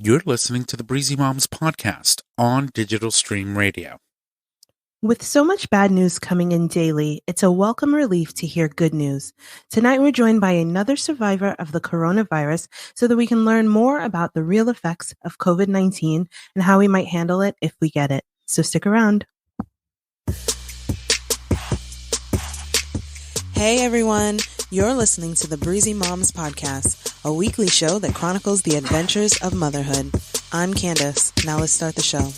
You're listening to the Breezy Moms podcast on Digital Stream Radio. With so much bad news coming in daily, it's a welcome relief to hear good news. Tonight, we're joined by another survivor of the coronavirus so that we can learn more about the real effects of COVID-19 and how we might handle it if we get it. So stick around. Hey, everyone. You're listening to the Breezy Moms podcast, a weekly show that chronicles the adventures of motherhood. I'm Candace. Now let's start the show.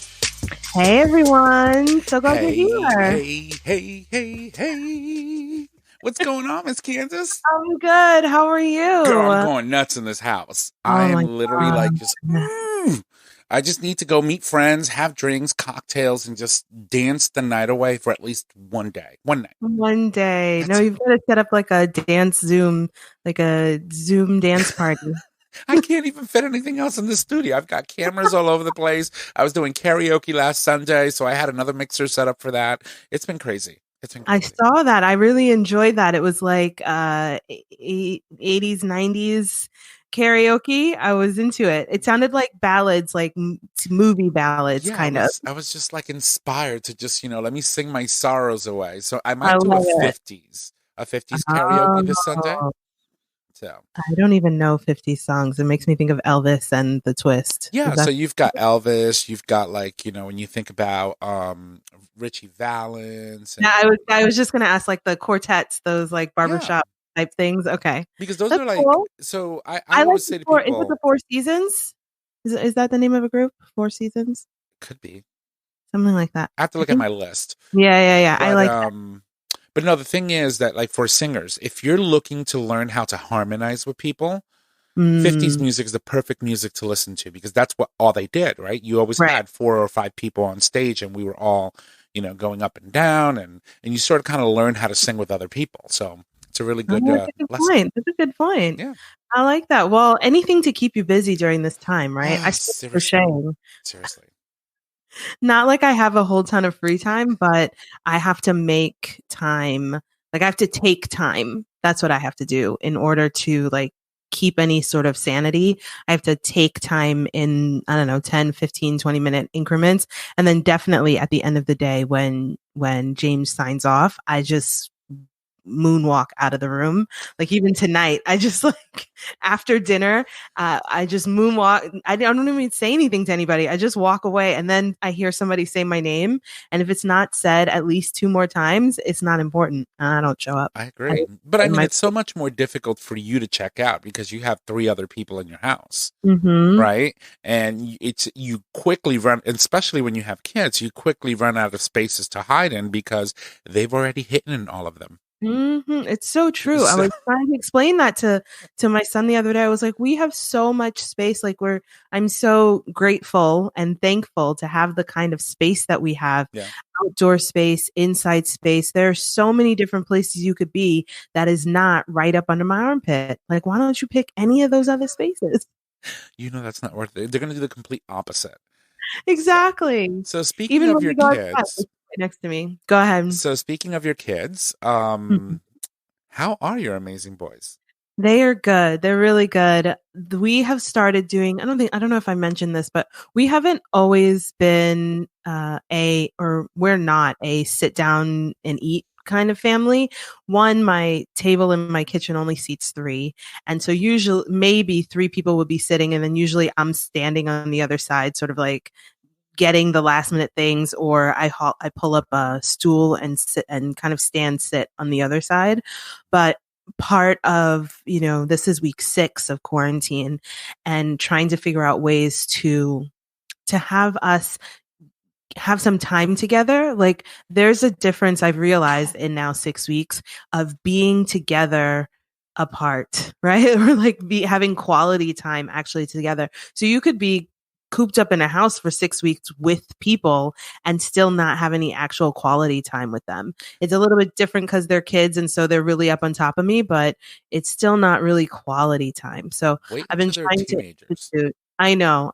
Hey, everyone. So glad you're here. Hey. What's going on, Miss Kansas? I'm good. How are you? Girl, I'm going nuts in this house. I am literally like just, I just need to go meet friends, have drinks, cocktails, and just dance the night away for at least one day. One night. One day. No, you've got to set up like a Zoom dance party. I can't even fit anything else in the studio. I've got cameras all over the place. I was doing karaoke last Sunday, so I had another mixer set up for that. It's been crazy. I saw that. I really enjoyed that. It was like 80s, 90s karaoke. I was into it. It sounded like ballads, like movie ballads, kind of. I was just like inspired to just, let me sing my sorrows away. So I might do a 50s karaoke this Sunday. So I don't even know 50 songs. It makes me think of Elvis and the Twist. Yeah, so you've got Elvis, you've got like, when you think about Richie Valens. And, I was just going to ask like the quartets, those like barbershop type things. Okay. Because those are like, cool. So I always say to people. Is it the Four Seasons? Is that the name of a group? Four Seasons? Could be. Something like that. I have to look at my list. Yeah. But, I like that. But no, the thing is that like for singers, if you're looking to learn how to harmonize with people, 50s music is the perfect music to listen to because that's what all they did, right? You always had 4 or 5 people on stage and we were all, going up and down and you sort of kind of learn how to sing with other people. So it's a really good, lesson. That's a good point. Yeah. I like that. Well, anything to keep you busy during this time, right? I still crocheting. Seriously. Not like I have a whole ton of free time, but I have to make time. Like I have to take time. That's what I have to do in order to like keep any sort of sanity. I have to take time in, 10, 15, 20-minute increments. And then definitely at the end of the day, when James signs off, I just moonwalk out of the room. Like even tonight, I just like after dinner, I just moonwalk. I don't even say anything to anybody. I just walk away and then I hear somebody say my name. And if it's not said at least 2 more times, it's not important. I don't show up. I agree. But I mean, it's so much more difficult for you to check out because you have 3 other people in your house, right? And you quickly run, especially when you have kids, you quickly run out of spaces to hide in because they've already hidden in all of them. It's so true. I was trying to explain that to my son the other day. I was like, we have so much space. Like I'm so grateful and thankful to have the kind of space that we have. Yeah. Outdoor space, inside space. There are so many different places you could be that is not right up under my armpit. Like, why don't you pick any of those other spaces? That's not worth it. They're going to do the complete opposite. Exactly. So speaking of your kids. Next to me. Go ahead. So speaking of your kids, how are your amazing boys? They are good. They're really good. We have started doing, I don't know if I mentioned this, but we haven't always been we're not a sit down and eat kind of family. One, my table in my kitchen only seats 3. And so usually maybe 3 people would be sitting and then usually I'm standing on the other side, sort of like getting the last minute things, or I pull up a stool and sit and kind of sit on the other side. But part of, this is week 6 of quarantine and trying to figure out ways to have us have some time together. Like there's a difference I've realized in now 6 weeks of being together apart, right? Or like having quality time actually together. So you could be cooped up in a house for 6 weeks with people and still not have any actual quality time with them. It's a little bit different because they're kids and so they're really up on top of me, but it's still not really quality time. So I've been trying to institute. I know.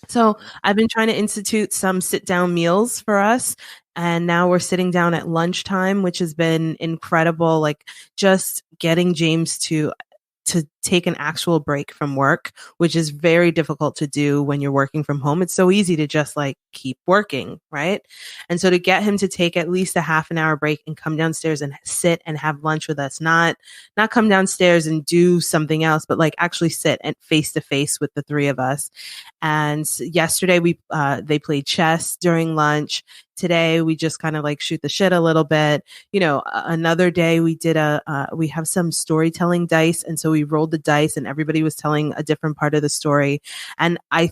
So I've been trying to institute some sit down meals for us. And now we're sitting down at lunchtime, which has been incredible. Like just getting James to to take an actual break from work, which is very difficult to do when you're working from home. It's so easy to just like keep working, right? And so to get him to take at least a half an hour break and come downstairs and sit and have lunch with us, not come downstairs and do something else, but like actually sit and face to face with the three of us. And yesterday they played chess during lunch. Today we just kind of like shoot the shit a little bit. Another day we have some storytelling dice. And so we rolled the dice and everybody was telling a different part of the story. And I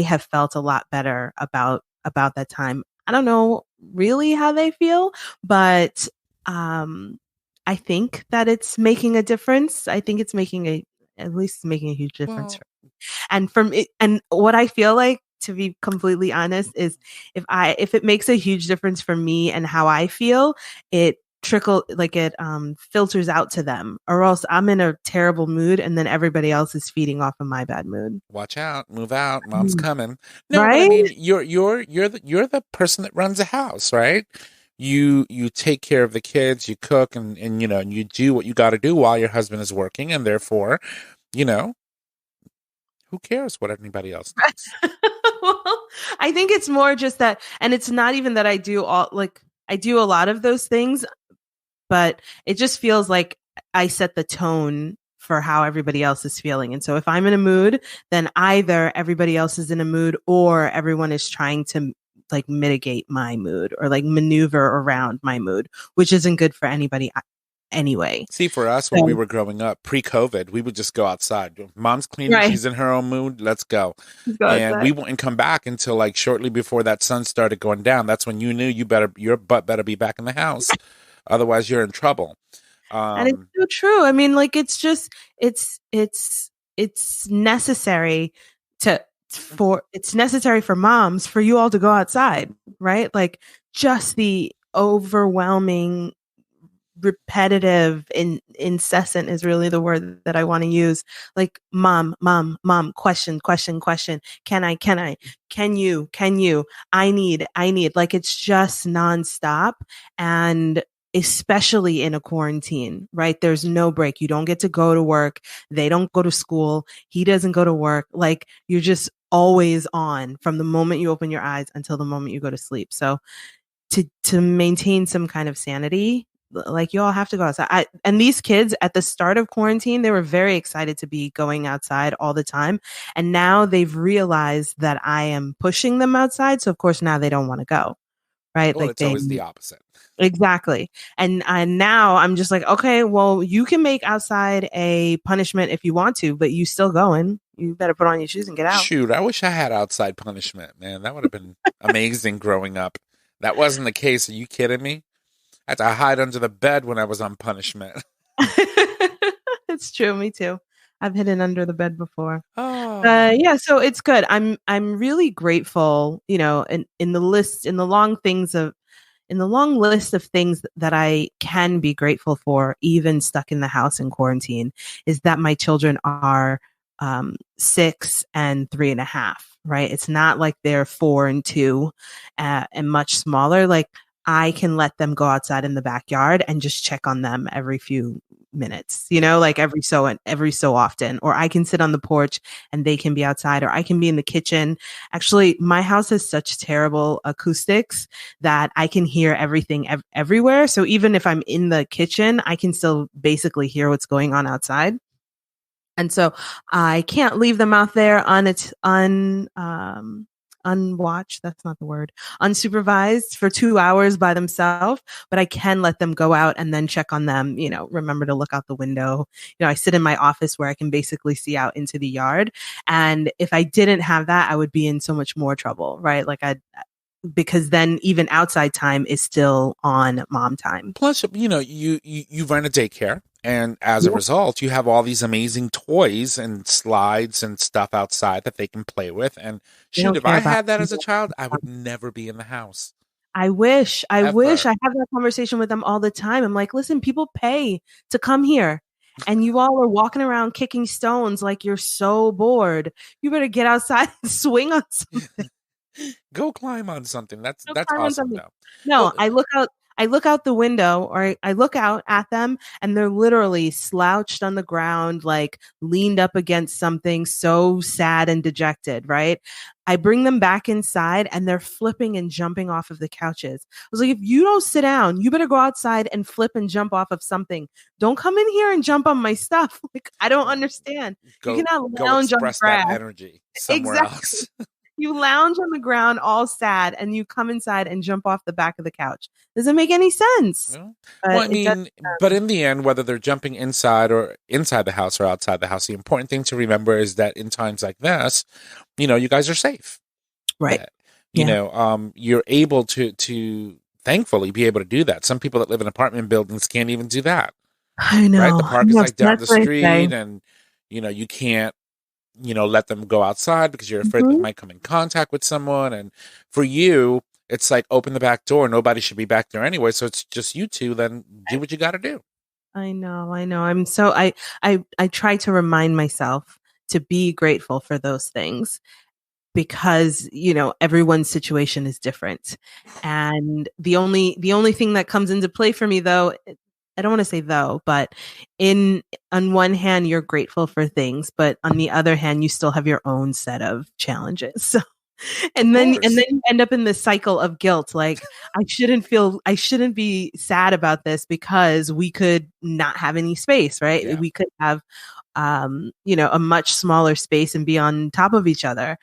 have felt a lot better about that time. I don't know really how they feel, but, I think that it's making a difference. I think it's at least making a huge difference. Well, And from it, and what I feel like, to be completely honest, is if it makes a huge difference for me and how I feel, it filters out to them, or else I'm in a terrible mood and then everybody else is feeding off of my bad mood. watch out, move out, mom's coming. No, but I Right? mean, you're the person that runs a house, right? You take care of the kids, you cook, and you do what you got to do while your husband is working, and therefore, you know, who cares what anybody else does? Well, I think it's more just that, and it's not even that I do a lot of those things, but it just feels like I set the tone for how everybody else is feeling. And so if I'm in a mood, then either everybody else is in a mood or everyone is trying to like mitigate my mood or like maneuver around my mood, which isn't good for anybody anyway. See, for us, when we were growing up, pre-COVID, we would just go outside. Mom's cleaning, Right. she's in her own mood, let's go. Go And we outside. wouldn't come back until like shortly before that sun started going down. That's when you knew your butt better be back in the house. Otherwise, you're in trouble. And it's so true. I mean, like, it's just, it's necessary it's necessary for moms, for you all to go outside, right? Like, just the overwhelming, repetitive, incessant is really the word that I want to use. Like, mom, question, can I, can you, I need, like, it's just nonstop. And especially in a quarantine, right? There's no break. You don't get to go to work. They don't go to school. He doesn't go to work. Like, you're just always on from the moment you open your eyes until the moment you go to sleep. So to maintain some kind of sanity, like, you all have to go outside. And these kids at the start of quarantine, they were very excited to be going outside all the time. And now they've realized that I am pushing them outside. So of course now they don't want to go. Right. well, Like, it's always the opposite. exactly. And now I'm just like, okay, well, you can make outside a punishment if you want to, but you still going. You better put on your shoes and get out. Shoot, I wish I had outside punishment, man. That would have been amazing growing up. That wasn't the case. Are you kidding me? I had to hide under the bed when I was on punishment. It's true. Me too. I've hidden under the bed before. Oh. Yeah, so it's good. I'm really grateful, in the long list of things that I can be grateful for, even stuck in the house in quarantine, is that my children are 6 and 3.5, right? It's not like they're 4 and 2 and much smaller. Like, I can let them go outside in the backyard and just check on them every few minutes, like every so often, or I can sit on the porch and they can be outside, or I can be in the kitchen. Actually, my house has such terrible acoustics that I can hear everything everywhere. So even if I'm in the kitchen, I can still basically hear what's going on outside. And so I can't leave them out there unwatched. That's not the word. Unsupervised for 2 hours by themselves, but I can let them go out and then check on them, remember to look out the window. I sit in my office where I can basically see out into the yard. And if I didn't have that, I would be in so much more trouble, right? Like, because then even outside time is still on mom time. Plus, you run a daycare, and as a result, you have all these amazing toys and slides and stuff outside that they can play with. And shoot, if I had that as a child, I would never be in the house. I wish I have that conversation with them all the time. I'm like, listen, people pay to come here, and you all are walking around kicking stones like you're so bored. You better get outside and swing on something. Go climb on something. That's awesome, though. No, I look out. I look out the window or I look out at them and they're literally slouched on the ground, like leaned up against something, so sad and dejected, right? I bring them back inside and they're flipping and jumping off of the couches. I was like, if you don't sit down, you better go outside and flip and jump off of something. Don't come in here and jump on my stuff. Like, I don't understand. You cannot lounge on the express grass. that energy somewhere else. You lounge on the ground all sad and you come inside and jump off the back of the couch. Doesn't make any sense. Well, I mean, but in the end, whether they're jumping inside the house or outside the house, the important thing to remember is that in times like this, you guys are safe. Right. You're able to thankfully be able to do that. Some people that live in apartment buildings can't even do that. I know. Right? The park is like down the street and, you can't, let them go outside because you're afraid they might come in contact with someone. And for you, it's like open the back door. Nobody should be back there anyway. So it's just you two. Then do what you got to do. I know. I try to remind myself to be grateful for those things because, everyone's situation is different. And the only thing that comes into play for me though, I don't want to say though, but on one hand, you're grateful for things, but on the other hand, you still have your own set of challenges. So, and then you end up in this cycle of guilt. Like I shouldn't be sad about this because we could not have any space, right? Yeah. We could have, a much smaller space and be on top of each other,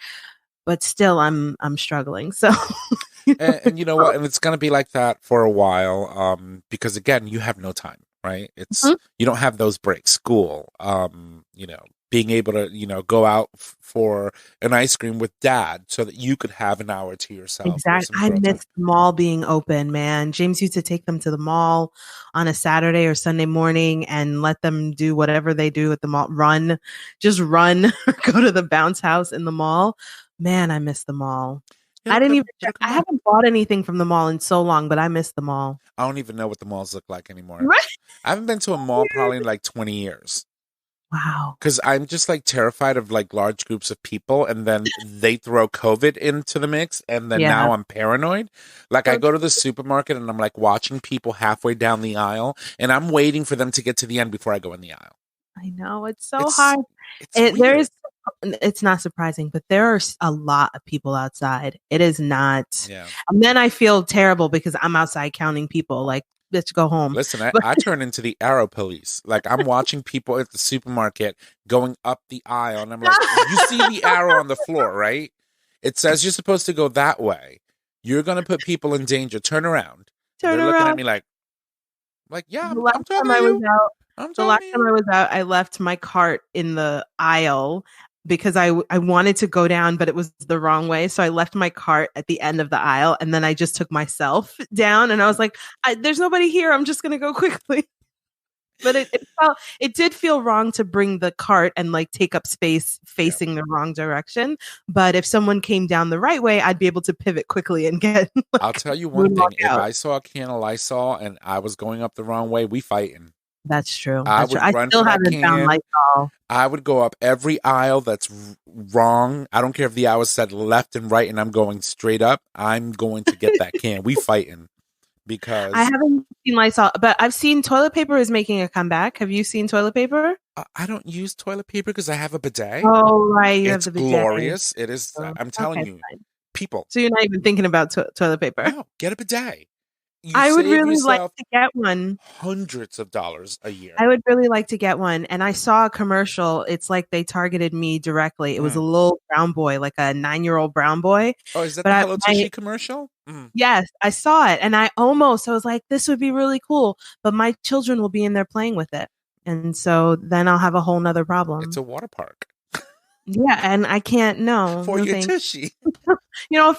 but still I'm struggling. So. And you know what? And it's going to be like that for a while because, again, you have no time, right? It's you don't have those breaks. School, being able to, go out for an ice cream with dad so that you could have an hour to yourself. Exactly. I miss the mall being open, man. James used to take them to the mall on a Saturday or Sunday morning and let them do whatever they do at the mall. Just run or go to the bounce house in the mall. Man, I miss the mall. I haven't bought anything from the mall in so long, but I miss the mall. I don't even know what the malls look like anymore. Right? I haven't been to a mall probably in like 20 years. Wow. Because I'm just like terrified of like large groups of people and then they throw COVID into the mix and then now I'm paranoid. Like I go to the supermarket and I'm like watching people halfway down the aisle and I'm waiting for them to get to the end before I go in the aisle. I know. It's so hard. It's not surprising, but there are a lot of people outside. It is not. Yeah. And then I feel terrible because I'm outside counting people. Like, let's go home. Listen, I turn into the arrow police. Like I'm watching people at the supermarket going up the aisle, and I'm like, you see the arrow on the floor, right? It says you're supposed to go that way. You're gonna put people in danger. Turn around. They're looking at me like yeah. I'm talking to you. The last time I was out, I left my cart in the aisle because I wanted to go down, but it was the wrong way. So I left my cart at the end of the aisle and then I just took myself down and I was like, there's nobody here. I'm just going to go quickly. But it did feel wrong to bring the cart and like take up space facing the wrong direction. But if someone came down the right way, I'd be able to pivot quickly and get. I'll tell you one thing. If I saw a can of Lysol and I was going up the wrong way, we fighting. That's true. I still haven't found Lysol. I would go up every aisle that's wrong. I don't care if the aisle said left and right and I'm going straight up. I'm going to get that can. We fighting. Because I haven't seen Lysol, but I've seen toilet paper is making a comeback. Have you seen toilet paper? I don't use toilet paper because I have a bidet. Oh, right. It's glorious. It is. I'm telling you, people. So you're not even thinking about toilet paper? No, get a bidet. I would really like to get one. Hundreds of dollars a year. I would really like to get one. And I saw a commercial. It's like they targeted me directly. It was a little brown boy, like a 9-year-old brown boy. Oh, is that the Hello Tushy commercial? Yes, I saw it. And I was like, this would be really cool. But my children will be in there playing with it. And so then I'll have a whole nother problem. It's a water park. Yeah, and I can't for your tushy.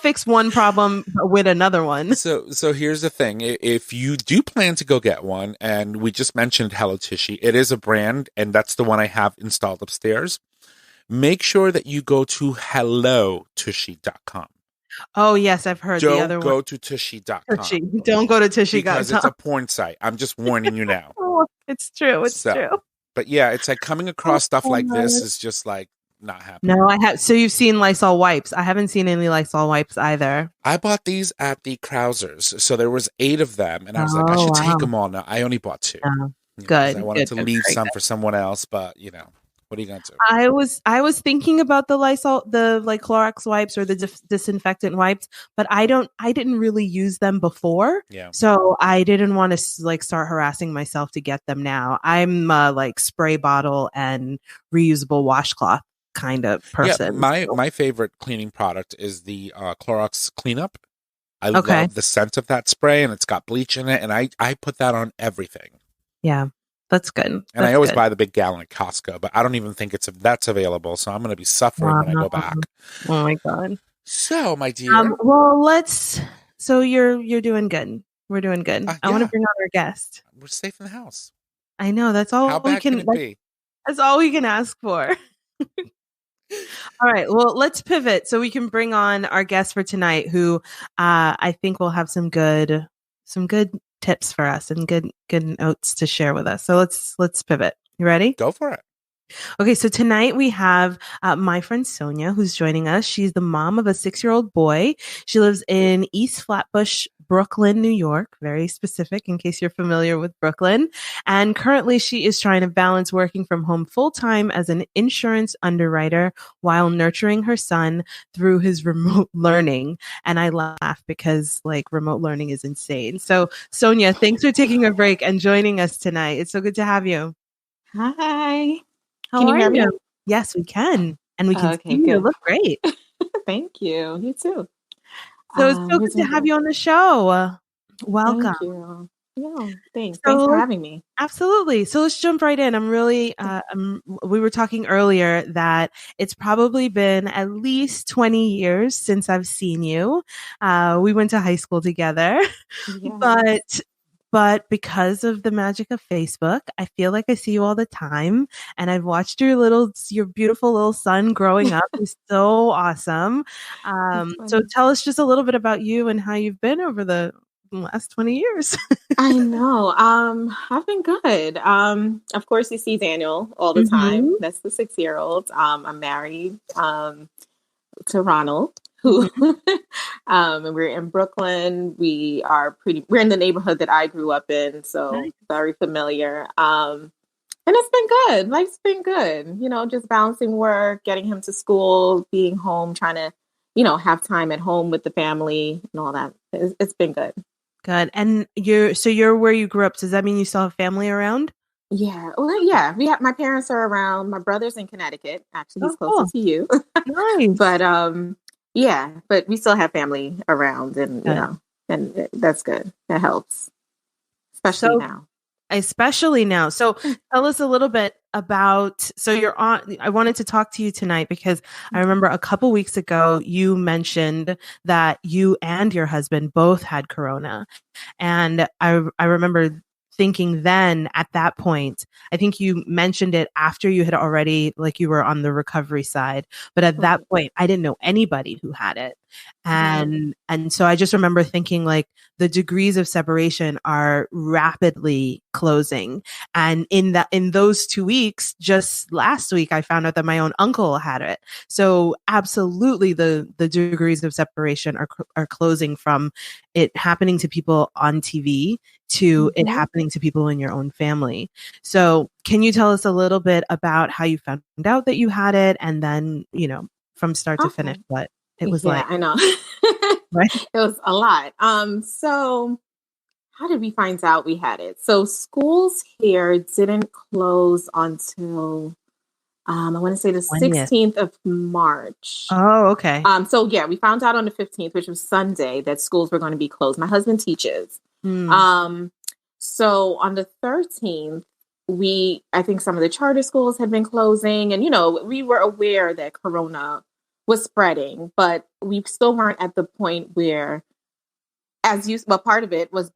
Fix one problem with another one. So here's the thing: if you do plan to go get one, and we just mentioned Hello Tushy, it is a brand, and that's the one I have installed upstairs. Make sure that you go to hellotushy.com. Oh yes, I've heard the other one. Don't go to tushy.com. Don't go to tushy.com because it's a porn site. I'm just warning you now. It's true. It's true. But yeah, it's like coming across stuff like this is just like. not happy. No, I have. So you've seen Lysol wipes. I haven't seen any Lysol wipes either. I bought these at the Krausers. So there was 8 of them. And I was like, I should take them all now. I only bought 2. Good. I wanted to leave some for someone else, but what are you going to do? I was thinking about the Lysol, the like Clorox wipes or the disinfectant wipes, but I didn't really use them before. Yeah. So I didn't want to like start harassing myself to get them now. I'm like spray bottle and reusable washcloth kind of person. Yeah, my favorite cleaning product is the Clorox Cleanup. I love the scent of that spray, and it's got bleach in it, and I put that on everything. Yeah. That's good. And I always buy the big gallon at Costco, but I don't even think that's available. So I'm going to be suffering when I go back. Oh my God. So, my dear. Well, so you're doing good. We're doing good. I want to bring on our guest. We're safe in the house. I know. That's all. How bad can it be? That's all we can ask for. All right. Well, let's pivot so we can bring on our guest for tonight, who I think will have some good tips for us and good notes to share with us. So let's pivot. You ready? Go for it. Okay, so tonight we have my friend Sonia, who's joining us. She's the mom of a 6-year-old boy. She lives in East Flatbush, Brooklyn, New York. Very specific in case you're familiar with Brooklyn. And currently she is trying to balance working from home full-time as an insurance underwriter while nurturing her son through his remote learning. And I laugh because like remote learning is insane. So Sonia, thanks for taking a break and joining us tonight. It's so good to have you. Hi. Can you hear me? Yes, we can. And we can see you. You look great. Thank you. You too. So it's so good to have you on the show. Welcome. Thank you. Yeah, thanks. Thanks for having me. Absolutely. So let's jump right in. I'm really, we were talking earlier that it's probably been at least 20 years since I've seen you. We went to high school together, but because of the magic of Facebook, I feel like I see you all the time, and I've watched your beautiful little son growing up. He's so awesome. So tell us just a little bit about you and how you've been over the last 20 years. I know. I've been good. Of course, you see Daniel all the time. That's the 6-year-old. I'm married to Ronald, who and we're in Brooklyn. We're in the neighborhood that I grew up in, so very familiar. And it's been good. Life's been good. Just balancing work, getting him to school, being home, trying to, have time at home with the family and all that. It's been good. Good. And you're where you grew up. So does that mean you still have family around? Yeah. Well, yeah. My parents are around. My brother's in Connecticut. Actually, he's closer to you. Nice. But we still have family around, and and that's good. That helps, especially now. So tell us a little bit about. So I wanted to talk to you tonight because I remember a couple weeks ago you mentioned that you and your husband both had corona, and I remember thinking then at that point, I think you mentioned it after you had already, like you were on the recovery side, but at that point I didn't know anybody who had it. And so I just remember thinking like the degrees of separation are rapidly closing. And in those 2 weeks, just last week, I found out that my own uncle had it. So absolutely the degrees of separation are closing from it happening to people on TV to it happening to people in your own family. So can you tell us a little bit about how you found out that you had it, and then, from start to finish, what it was like? I know. Right? It was a lot. So how did we find out we had it? So schools here didn't close until I want to say the 16th of March. Oh, okay. So yeah, we found out on the 15th, which was Sunday, that schools were going to be closed. My husband teaches. So on the 13th, I think some of the charter schools had been closing, and we were aware that Corona was spreading, but we still weren't at the point where, part of it was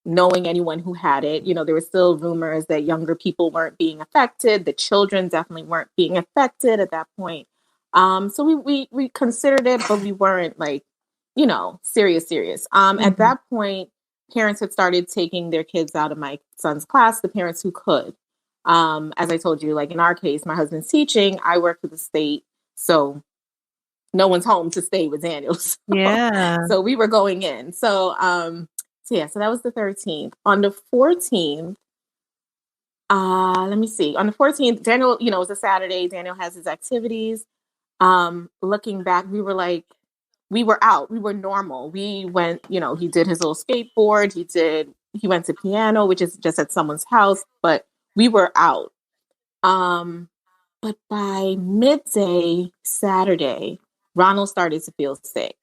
knowing anyone who had it. There were still rumors that younger people weren't being affected. The children definitely weren't being affected at that point. So we considered it, but we weren't like, serious. At that point, parents had started taking their kids out of my son's class, the parents who could. As I told you, like in our case, my husband's teaching, I work for the state. So no one's home to stay with Daniel. So we were going in. So so that was the 13th. On the 14th, let me see. On the 14th, Daniel, it was a Saturday. Daniel has his activities. Looking back, we were out. We were normal. We went, he did his little skateboard. He went to piano, which is just at someone's house, but we were out. But by midday Saturday, Ronald started to feel sick.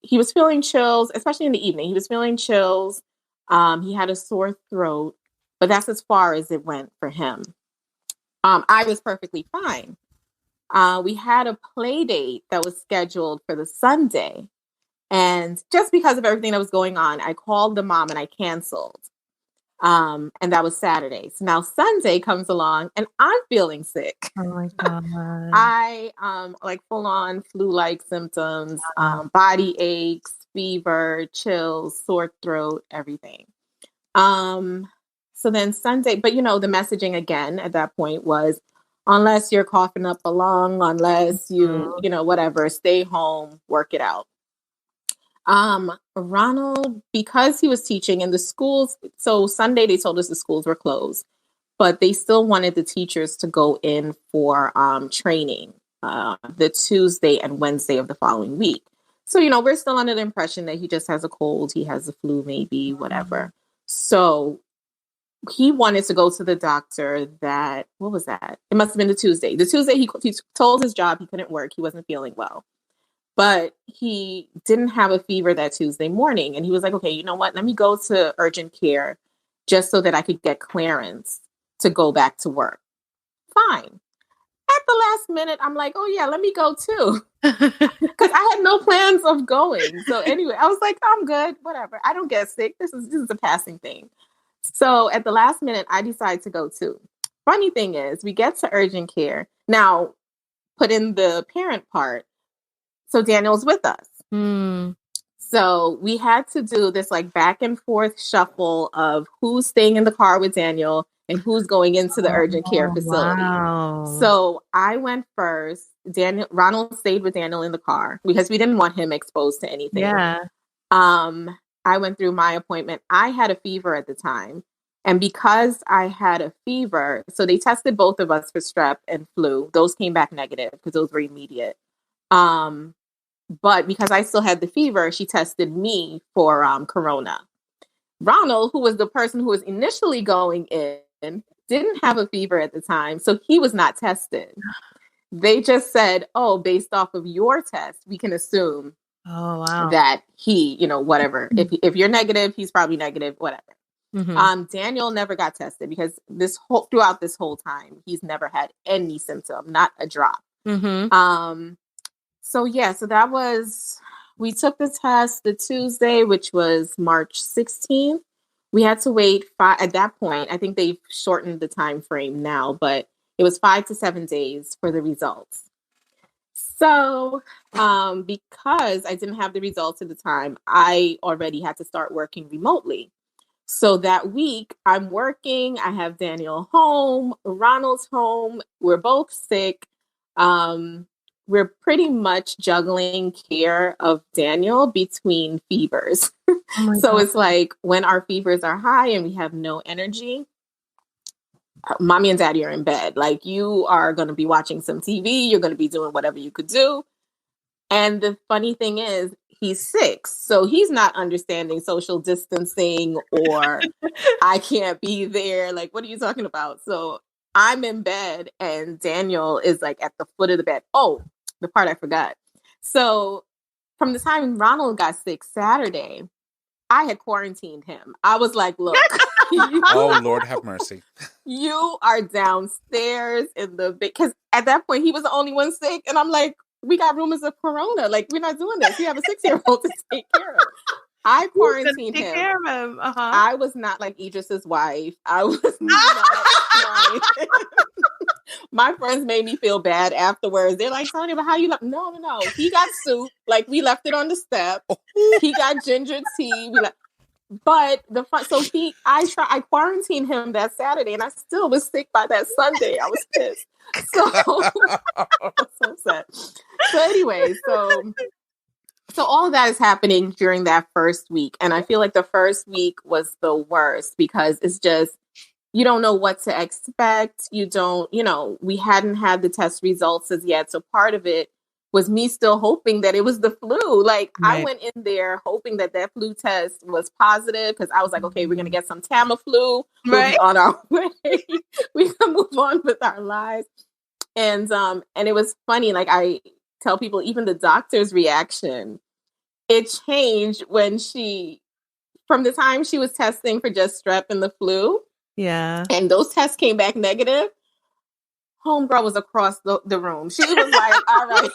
He was feeling chills, especially in the evening. He was feeling chills. He had a sore throat, but that's as far as it went for him. I was perfectly fine. We had a play date that was scheduled for the Sunday. And just because of everything that was going on, I called the mom and I canceled. And that was Saturday. So now Sunday comes along and I'm feeling sick. Oh my God. I like full on flu-like symptoms, body aches, fever, chills, sore throat, everything. So then Sunday, but the messaging again at that point was, unless you're coughing up a lung, unless you, whatever, stay home, work it out. Ronald, because he was teaching in the schools, so Sunday they told us the schools were closed, but they still wanted the teachers to go in for training the Tuesday and Wednesday of the following week. So, we're still under the impression that he just has a cold, he has a flu, maybe, whatever. So he wanted to go to the doctor what was that? It must have been the Tuesday. The Tuesday he told his job he couldn't work, he wasn't feeling well. But he didn't have a fever that Tuesday morning. And he was like, okay, you know what? Let me go to urgent care just so that I could get clearance to go back to work. Fine. At the last minute, I'm like, oh, yeah, let me go too. Because I had no plans of going. So anyway, I was like, I'm good. Whatever. I don't get sick. This is a passing thing. So at the last minute, I decide to go too. Funny thing is, we get to urgent care. Now, put in the parent part. So Daniel's with us. So we had to do this like back and forth shuffle of who's staying in the car with Daniel and who's going into the urgent care facility. Wow. So I went first. Ronald stayed with Daniel in the car because we didn't want him exposed to anything. Yeah. I went through my appointment. I had a fever at the time. And because I had a fever, so they tested both of us for strep and flu. Those came back negative because those were immediate. But because I still had the fever, she tested me for corona. Ronald, who was the person who was initially going in, didn't have a fever at the time, so he was not tested. They just said, oh, based off of your test, we can assume that he, whatever. If you're negative, he's probably negative, whatever. Daniel never got tested because throughout this whole time, he's never had any symptom, not a drop. So that was, we took the test the Tuesday, which was March 16th. We had to wait at that point. I think they've shortened the time frame now, but it was 5 to 7 days for the results. So because I didn't have the results at the time, I already had to start working remotely. So that week I'm working, I have Daniel home, Ronald's home, we're both sick. We're pretty much juggling care of Daniel between fevers. So it's like when our fevers are high and we have no energy, mommy and daddy are in bed. Like you are going to be watching some TV. You're going to be doing whatever you could do. And the funny thing is he's 6. So he's not understanding social distancing or I can't be there. Like, what are you talking about? So I'm in bed and Daniel is like at the foot of the bed. Oh, the part I forgot. So from the time Ronald got sick Saturday, I had quarantined him. I was like, look. Oh, Lord have mercy. You are downstairs in the because at that point he was the only one sick. And I'm like, we got rumors of corona. Like, we're not doing this. We have a 6-year-old to take care of. I quarantined him. Take care of him. I was not like Idris's wife. I was not like my friends made me feel bad afterwards. They're like, Sonia, but how you No. He got soup. Like, we left it on the step. He got ginger tea. But I quarantined him that Saturday, and I still was sick by that Sunday. I was pissed. So I was so upset. So anyway, so all of that is happening during that first week, and I feel like the first week was the worst because it's just you don't know what to expect. You don't, we hadn't had the test results as yet, so part of it was me still hoping that it was the flu. Like I went in there hoping that flu test was positive because I was like, okay, we're going to get some Tamiflu. We'll be on our way. We can move on with our lives. And it was funny. Like I tell people, even the doctor's reaction, it changed when from the time she was testing for just strep and the flu. Yeah. And those tests came back negative. Homegirl was across the room. She was like, all right.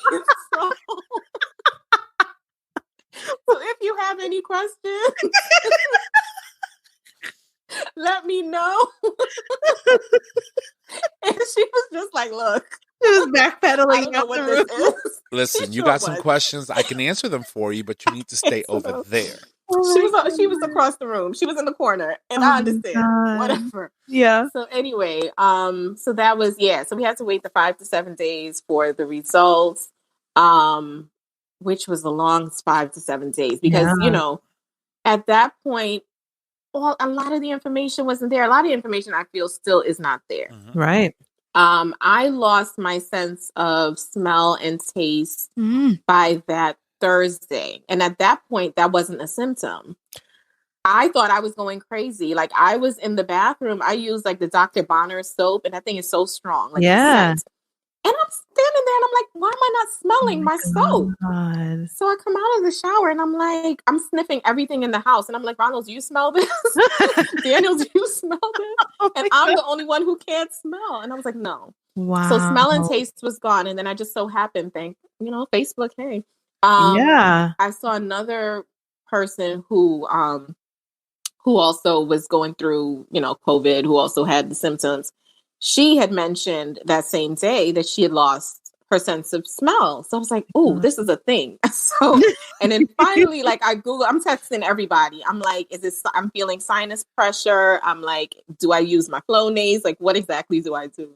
So if you have any questions, let me know. And she was just like, look. She was backpedaling. I don't know what this is. Listen, you got some questions. I can answer them for you, but you need to stay over there. She was across the room. She was in the corner, and I understand. Whatever. Yeah. So anyway, so that was So we had to wait the 5 to 7 days for the results, which was the longest 5 to 7 days because at that point, a lot of the information wasn't there. A lot of information I feel still is not there. Mm-hmm. Right. I lost my sense of smell and taste by that Thursday. And at that point, that wasn't a symptom. I thought I was going crazy. Like I was in the bathroom. I used like the Dr. Bonner soap, and that thing is so strong. Like, yeah. And I'm standing there and I'm like, why am I not smelling my soap? So I come out of the shower and I'm like, I'm sniffing everything in the house. And I'm like, Ronald, do you smell this? Daniel, do you smell this? And I'm the only one who can't smell. And I was like, no. Wow. So smell and taste was gone. And then I just so happened, Facebook, hey. I saw another person who also was going through, COVID, who also had the symptoms. She had mentioned that same day that she had lost her sense of smell. So I was like, oh, this is a thing. So, and then finally, like I'm texting everybody. I'm like, I'm feeling sinus pressure. I'm like, do I use my Flonase? Like, what exactly do I do?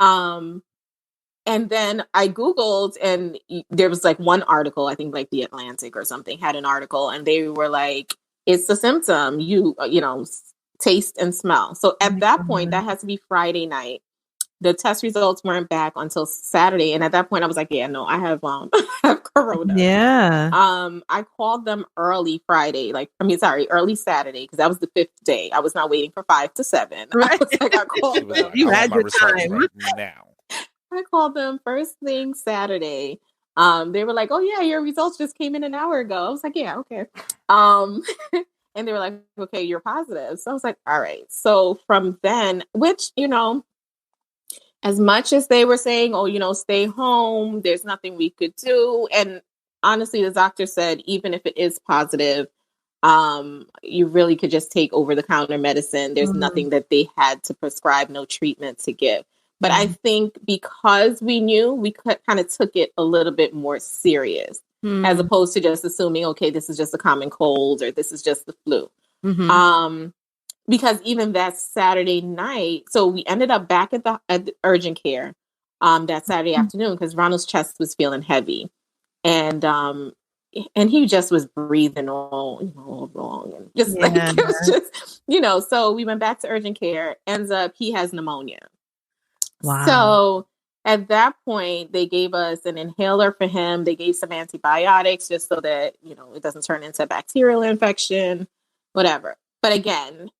And then I Googled, and there was like one article, I think like The Atlantic or something had an article, and they were like, it's a symptom, taste and smell. So at that point, that has to be Friday night. The test results weren't back until Saturday. And at that point I was like, yeah, no, I have corona. Yeah. I called them early early Saturday, because that was the 5th day. I was not waiting for 5 to 7. Right. I was like, I called them. You had your time. Right now. I called them first thing Saturday. They were like, oh yeah, your results just came in an hour ago. I was like, yeah, okay. And they were like, okay, you're positive. So I was like, all right. So from then, which, as much as they were saying, oh, stay home, there's nothing we could do. And honestly, the doctor said, even if it is positive, you really could just take over-the-counter medicine. There's nothing that they had to prescribe, no treatment to give. But I think because we knew, we kind of took it a little bit more serious, as opposed to just assuming, okay, this is just a common cold or this is just the flu. Because even that Saturday night, so we ended up back at the urgent care that Saturday afternoon, because Ronald's chest was feeling heavy, and he just was breathing all wrong, and just like it was just So we went back to urgent care. Ends up he has pneumonia. Wow. So at that point, they gave us an inhaler for him. They gave some antibiotics just so that it doesn't turn into a bacterial infection, whatever. But again,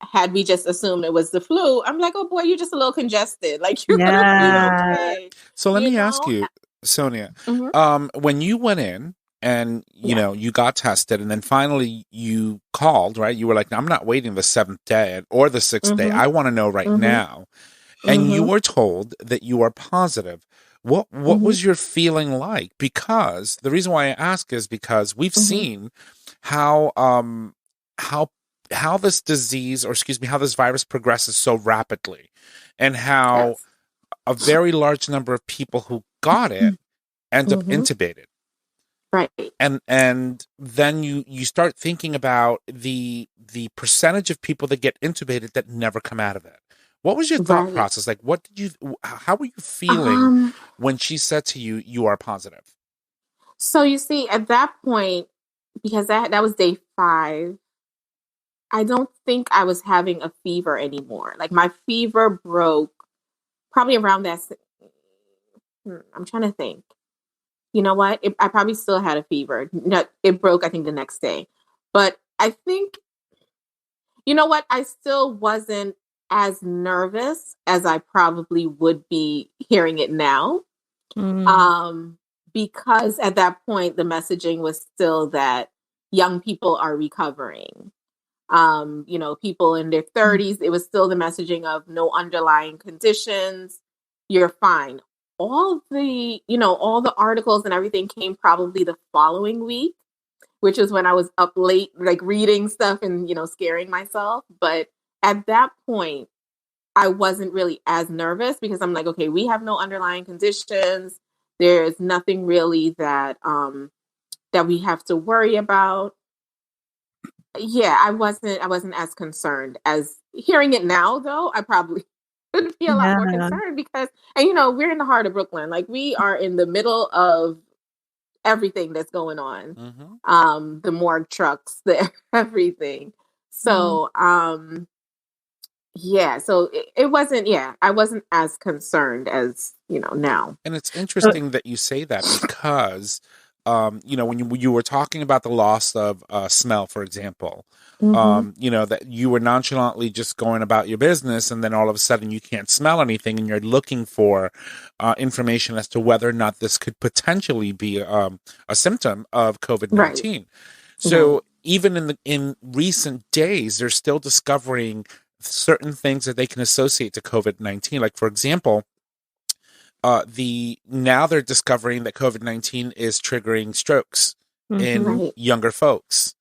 had we just assumed it was the flu, I'm like, oh boy, you're just a little congested. Like you're gonna be okay. So let me ask you, Sonia, when you went in and you got tested, and then finally you called, right? You were like, I'm not waiting the 7th day or the 6th day. I want to know right now. And you were told that you are positive. What was your feeling like? Because the reason why I ask is because we've seen how this disease, or excuse me, how this virus progresses so rapidly, and how a very large number of people who got it end up intubated. Right. And then you start thinking about the percentage of people that get intubated that never come out of it. What was your thought process? Like, how were you feeling when she said to you, you are positive? So you see, at that point, because that was day 5, I don't think I was having a fever anymore. Like, my fever broke probably around that. I'm trying to think. You know what? I probably still had a fever. No, it broke, I think, the next day. But I think, you know what? I still wasn't as nervous as I probably would be hearing it now. Because at that point, the messaging was still that young people are recovering. People in their 30s, it was still the messaging of no underlying conditions. You're fine. All the articles and everything came probably the following week, which is when I was up late, like reading stuff and, scaring myself. But at that point, I wasn't really as nervous because I'm like, okay, we have no underlying conditions. There's nothing really that we have to worry about. Yeah, I wasn't as concerned as hearing it now, though. I probably would be a lot more concerned because, and we're in the heart of Brooklyn. Like, we are in the middle of everything that's going on. The morgue trucks, everything. So, yeah, so it wasn't, I wasn't as concerned as, now. And it's interesting that you say that because, when you were talking about the loss of smell, for example, that you were nonchalantly just going about your business and then all of a sudden you can't smell anything and you're looking for information as to whether or not this could potentially be a symptom of COVID-19. Right. So even in recent days, they're still discovering certain things that they can associate to COVID-19. Like, for example, now they're discovering that COVID-19 is triggering strokes in younger folks.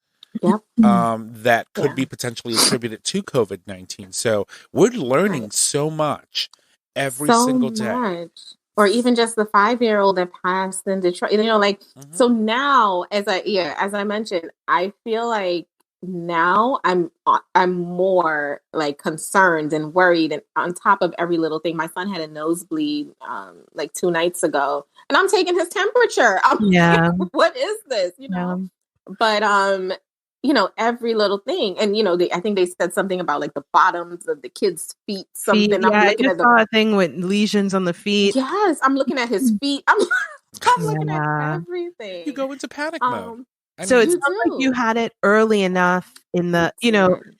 Yep. That could be potentially attributed to COVID-19. So we're learning so much every single day. Or even just the 5-year-old that passed in Detroit. So now, as I mentioned, I feel like now I'm more like concerned and worried, and on top of every little thing. My son had a nosebleed like 2 nights ago, and I'm taking his temperature. Like, what is this? But every little thing, and I think they said something about like the bottoms of the kids' feet. Something. I just saw a thing with lesions on the feet. Yes, I'm looking at his feet. I'm looking at everything. You go into panic mode. So it sounds like you had it early enough in the,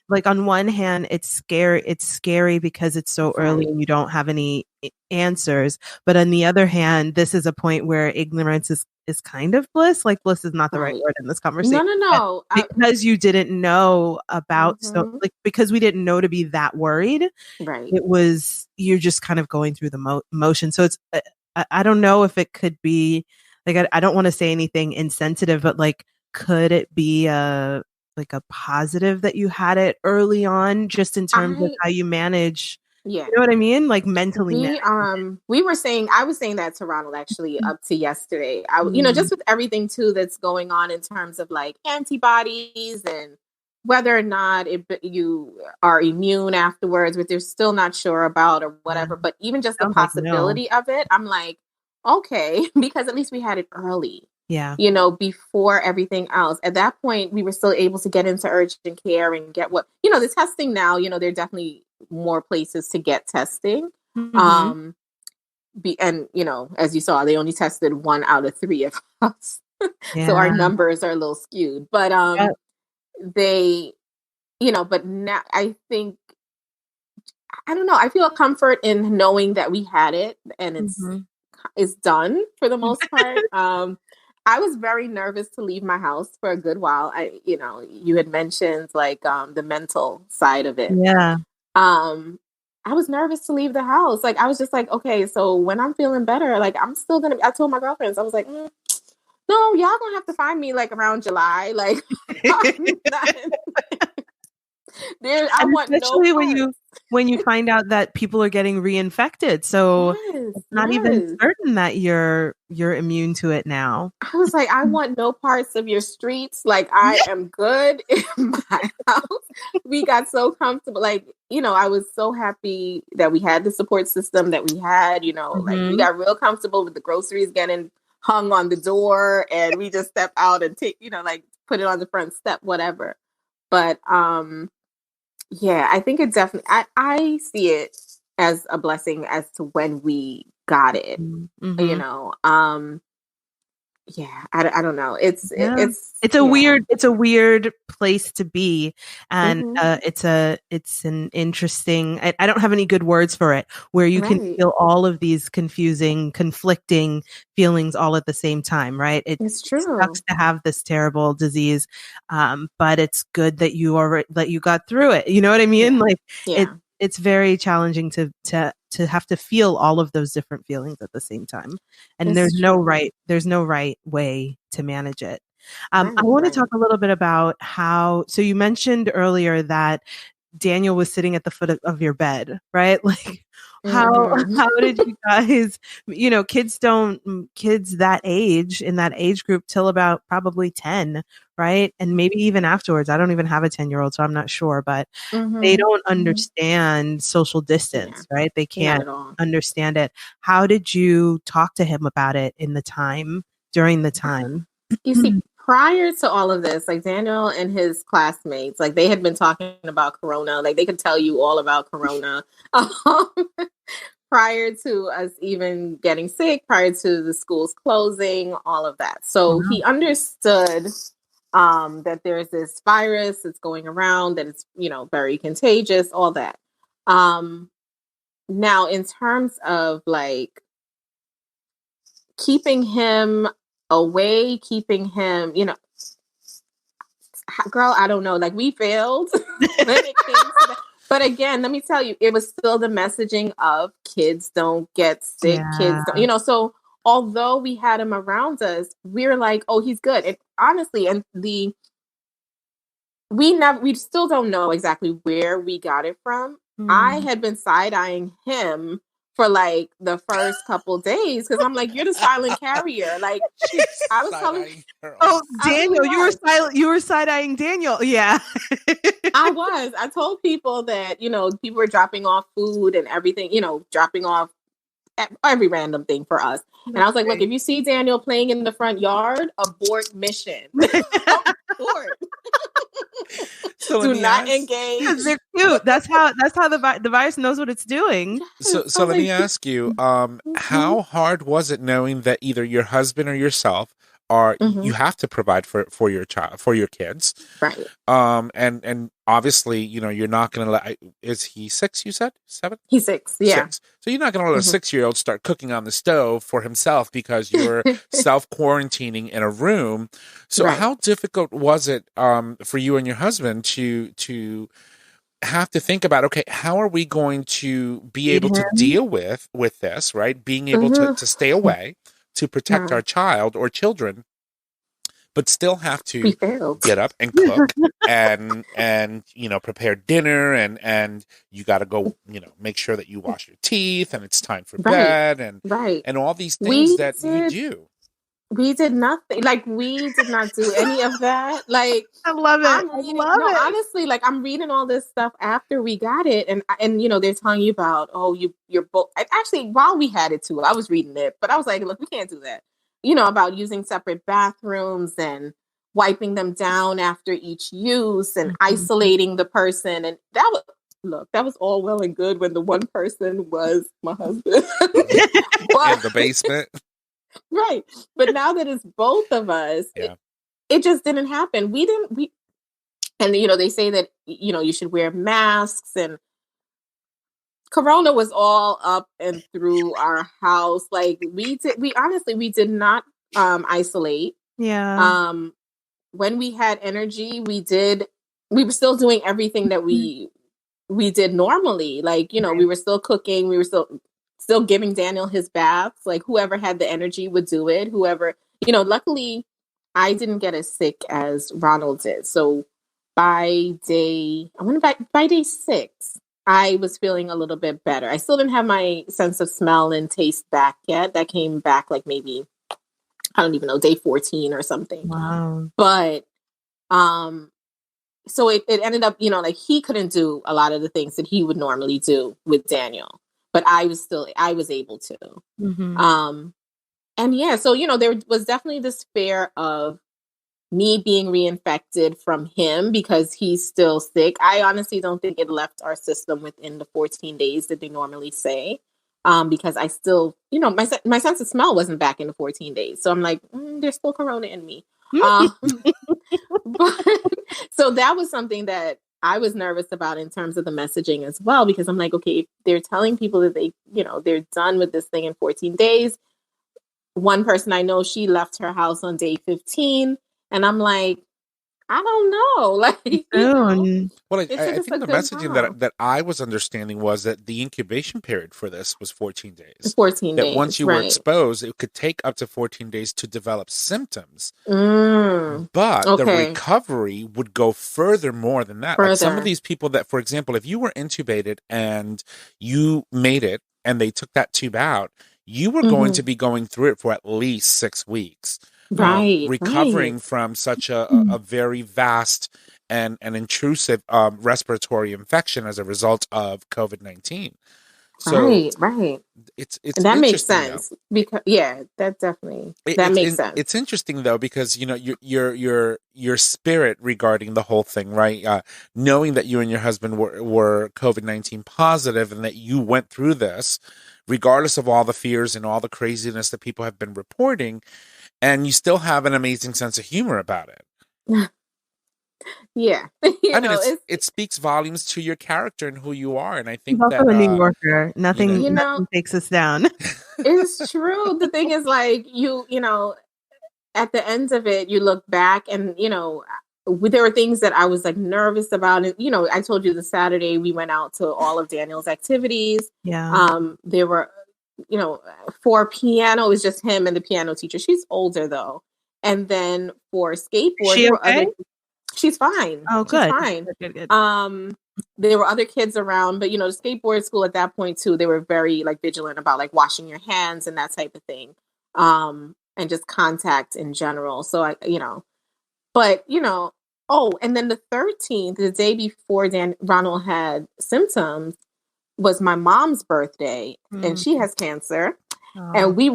like on one hand, it's scary. It's scary because it's so early and you don't have any answers. But on the other hand, this is a point where ignorance is kind of bliss. Like, bliss is not the right word in this conversation. No. Because you didn't know about, so like, because we didn't know to be that worried. Right. It was, you're just kind of going through the motion. So it's, I don't know if it could be like, I don't want to say anything insensitive, but like, could it be a positive that you had it early on, just in terms of how you manage? Yeah, you know what I mean, like mentally. I was saying that to Ronald actually up to yesterday. Just with everything too that's going on in terms of like antibodies and whether or not you are immune afterwards, which they're still not sure about or whatever. But even just the possibility of it, I'm like, okay, because at least we had it early. Yeah. Before everything else. At that point, we were still able to get into urgent care and get the testing now, there are definitely more places to get testing. And, as you saw, they only tested 1 out of 3 of us. So our numbers are a little skewed. But but now I think, I don't know, I feel a comfort in knowing that we had it and it's done for the most part. I was very nervous to leave my house for a good while. You had mentioned like the mental side of it. Yeah. I was nervous to leave the house. Like, I was just like, okay, so when I'm feeling better, like I'm still gonna. I told my girlfriends, I was like, no, y'all gonna have to find me like around July. Like, I And want no especially parts. when you find out that people are getting reinfected. So Yes, it's not even yes. certain that you're immune to it now. I was like, I want no parts of your streets. Like, I am good in my house. We got so comfortable. Like, I was so happy that we had the support system that we had, like we got real comfortable with the groceries getting hung on the door, and we just step out and take, like put it on the front step, whatever. But yeah, I think it definitely, I see it as a blessing as to when we got it, Mm-hmm. Yeah, I don't know. It's it's a weird place to be, and it's an interesting. I don't have any good words for it. Where you can feel all of these confusing, conflicting feelings all at the same time, right? It's true. It sucks to have this terrible disease, but it's good that you got through it. You know what I mean? Like it's very challenging to have to feel all of those different feelings at the same time. And there's no right way to manage it. I want to talk a little bit about so you mentioned earlier that Daniel was sitting at the foot of your bed, right? Like how did you guys, kids that age, in that age group till about probably 10, right? And maybe even afterwards. I don't even have a 10-year-old, so I'm not sure, but they don't understand social distance, right? They can't understand it. How did you talk to him about it during the time? You see, prior to all of this, like Daniel and his classmates, like they had been talking about Corona, like they could tell you all about Corona prior to us even getting sick, prior to the schools closing, all of that. So he understood that there's this virus that's going around, that it's, very contagious, all that. Now, in terms of like keeping him away, keeping him, girl, I don't know. Like we failed when it came to that. But again, let me tell you, it was still the messaging of kids don't get sick, kids don't, so although we had him around us, we were like, oh, he's good. And honestly, and we still don't know exactly where we got it from. I had been side-eyeing him for like the first couple days because I'm like, you're the silent carrier. Like I was telling, Daniel, you were side-eyeing Daniel. Yeah. I told people that, people were dropping off food and everything, dropping off every random thing for us. And I was like, look, if you see Daniel playing in the front yard, abort mission. Abort. So do not engage. They're cute. That's how the virus knows what it's doing. So let me ask you, how hard was it knowing that either your husband or yourself you have to provide for your child, for your kids, right? And obviously, you're not going to let. Is he 6? You said 7? He's 6. Yeah. 6. So you're not going to let a 6-year-old start cooking on the stove for himself because you're self quarantining in a room. So how difficult was it for you and your husband to have to think about, okay, how are we going to be able to deal with this, right? Being able to stay away, to protect our child or children, but still have to get up and cook and prepare dinner and you got to go, make sure that you wash your teeth and it's time for bed and all these things you do. We did nothing. Like we did not do any of that. Like I love it. Honestly, like I'm reading all this stuff after we got it, and they're telling you about you're both. Actually, while we had it too, I was reading it, but I was like, look, we can't do that. About using separate bathrooms and wiping them down after each use and isolating the person, and that was all well and good when the one person was my husband in the basement. Right. But now that it's both of us, it just didn't happen. And they say that, you should wear masks, and Corona was all up and through our house. Like we did not isolate. Yeah. When we had energy, we were still doing everything that we did normally. Like, we were still cooking, we were still giving Daniel his baths. Like whoever had the energy would do it. Whoever, luckily I didn't get as sick as Ronald did. So by by day 6, I was feeling a little bit better. I still didn't have my sense of smell and taste back yet. That came back like maybe, I don't even know, day 14 or something. Wow. But, so it ended up, like he couldn't do a lot of the things that he would normally do with Daniel, but I was able to. Mm-hmm. And yeah, so, there was definitely this fear of me being reinfected from him because he's still sick. I honestly don't think it left our system within the 14 days that they normally say. Because I still, my sense of smell wasn't back in the 14 days. So I'm like, there's still corona in me. But, so that was something that I was nervous about in terms of the messaging as well, because I'm like, okay, if they're telling people that they're done with this thing in 14 days. One person I know, she left her house on day 15. And I'm like, I don't know. Like, Well, I think the messaging that I was understanding was that the incubation period for this was 14 days. 14 days. That once you were exposed, it could take up to 14 days to develop symptoms. But the recovery would go further more than that. Like some of these people that, for example, if you were intubated and you made it and they took that tube out, you were going to be going through it for at least 6 weeks. Recovering from such a very vast and intrusive respiratory infection as a result of COVID-19. So it's that makes sense though. Because that definitely makes sense. It's interesting though because your spirit regarding the whole thing, right? Knowing that you and your husband were COVID-19 positive and that you went through this, regardless of all the fears and all the craziness that people have been reporting. And you still have an amazing sense of humor about it. Yeah. I mean, it speaks volumes to your character and who you are. And I think he's also a New Yorker. Nothing takes us down. It's true. The thing is, like, at the end of it, you look back and, there were things that I was like nervous about. And, I told you the Saturday we went out to all of Daniel's activities. Yeah. There were, for piano, it was just him and the piano teacher. She's older though. And then for skateboard, she okay? She's fine. Oh, good. She's fine. Good. There were other kids around, but the skateboard school at that point too, they were very like vigilant about like washing your hands and that type of thing. And just contact in general. So and then the 13th, the day before Ronald had symptoms, was my mom's birthday, and she has cancer. And we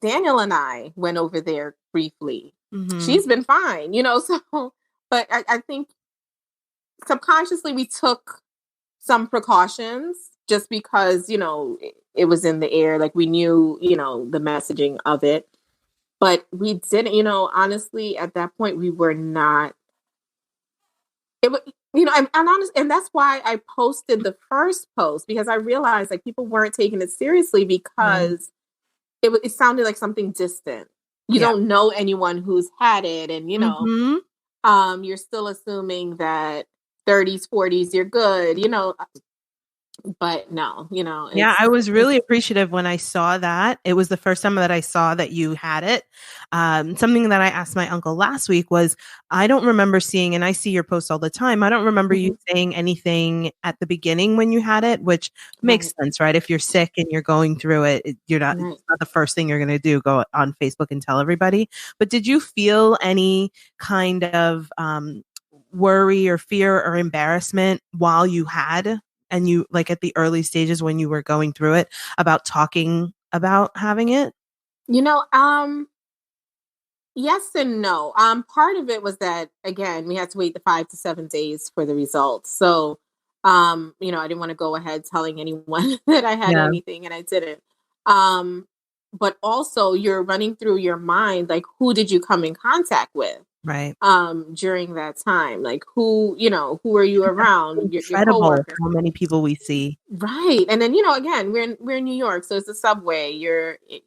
Daniel and I went over there briefly. She's been fine, so, but I think subconsciously we took some precautions just because, it was in the air. Like we knew, the messaging of it, but we didn't, honestly, at that point we were not, I'm honest, and that's why I posted the first post, because I realized like people weren't taking it seriously because it sounded like something distant. You don't know anyone who's had it, and you're still assuming that 30s, 40s, you're good, but no, I was really appreciative when I saw that. It was the first time that I saw that you had it. Something that I asked my uncle last week was, I don't remember seeing, and I see your posts all the time, I don't remember you saying anything at the beginning when you had it, which makes sense, right? If you're sick and you're going through it, it's not the first thing you're going to do, go on Facebook and tell everybody. But did you feel any kind of worry or fear or embarrassment while you had, and you like at the early stages when you were going through it, about talking about having it? Yes and no. Part of it was that, again, we had to wait the 5 to 7 days for the results. So, I didn't want to go ahead telling anyone that I had anything, and I didn't. But also you're running through your mind, like, who did you come in contact with? Right. During that time, like who are you around? Incredible how many people we see. Right. And then, again, we're in New York, so it's the subway.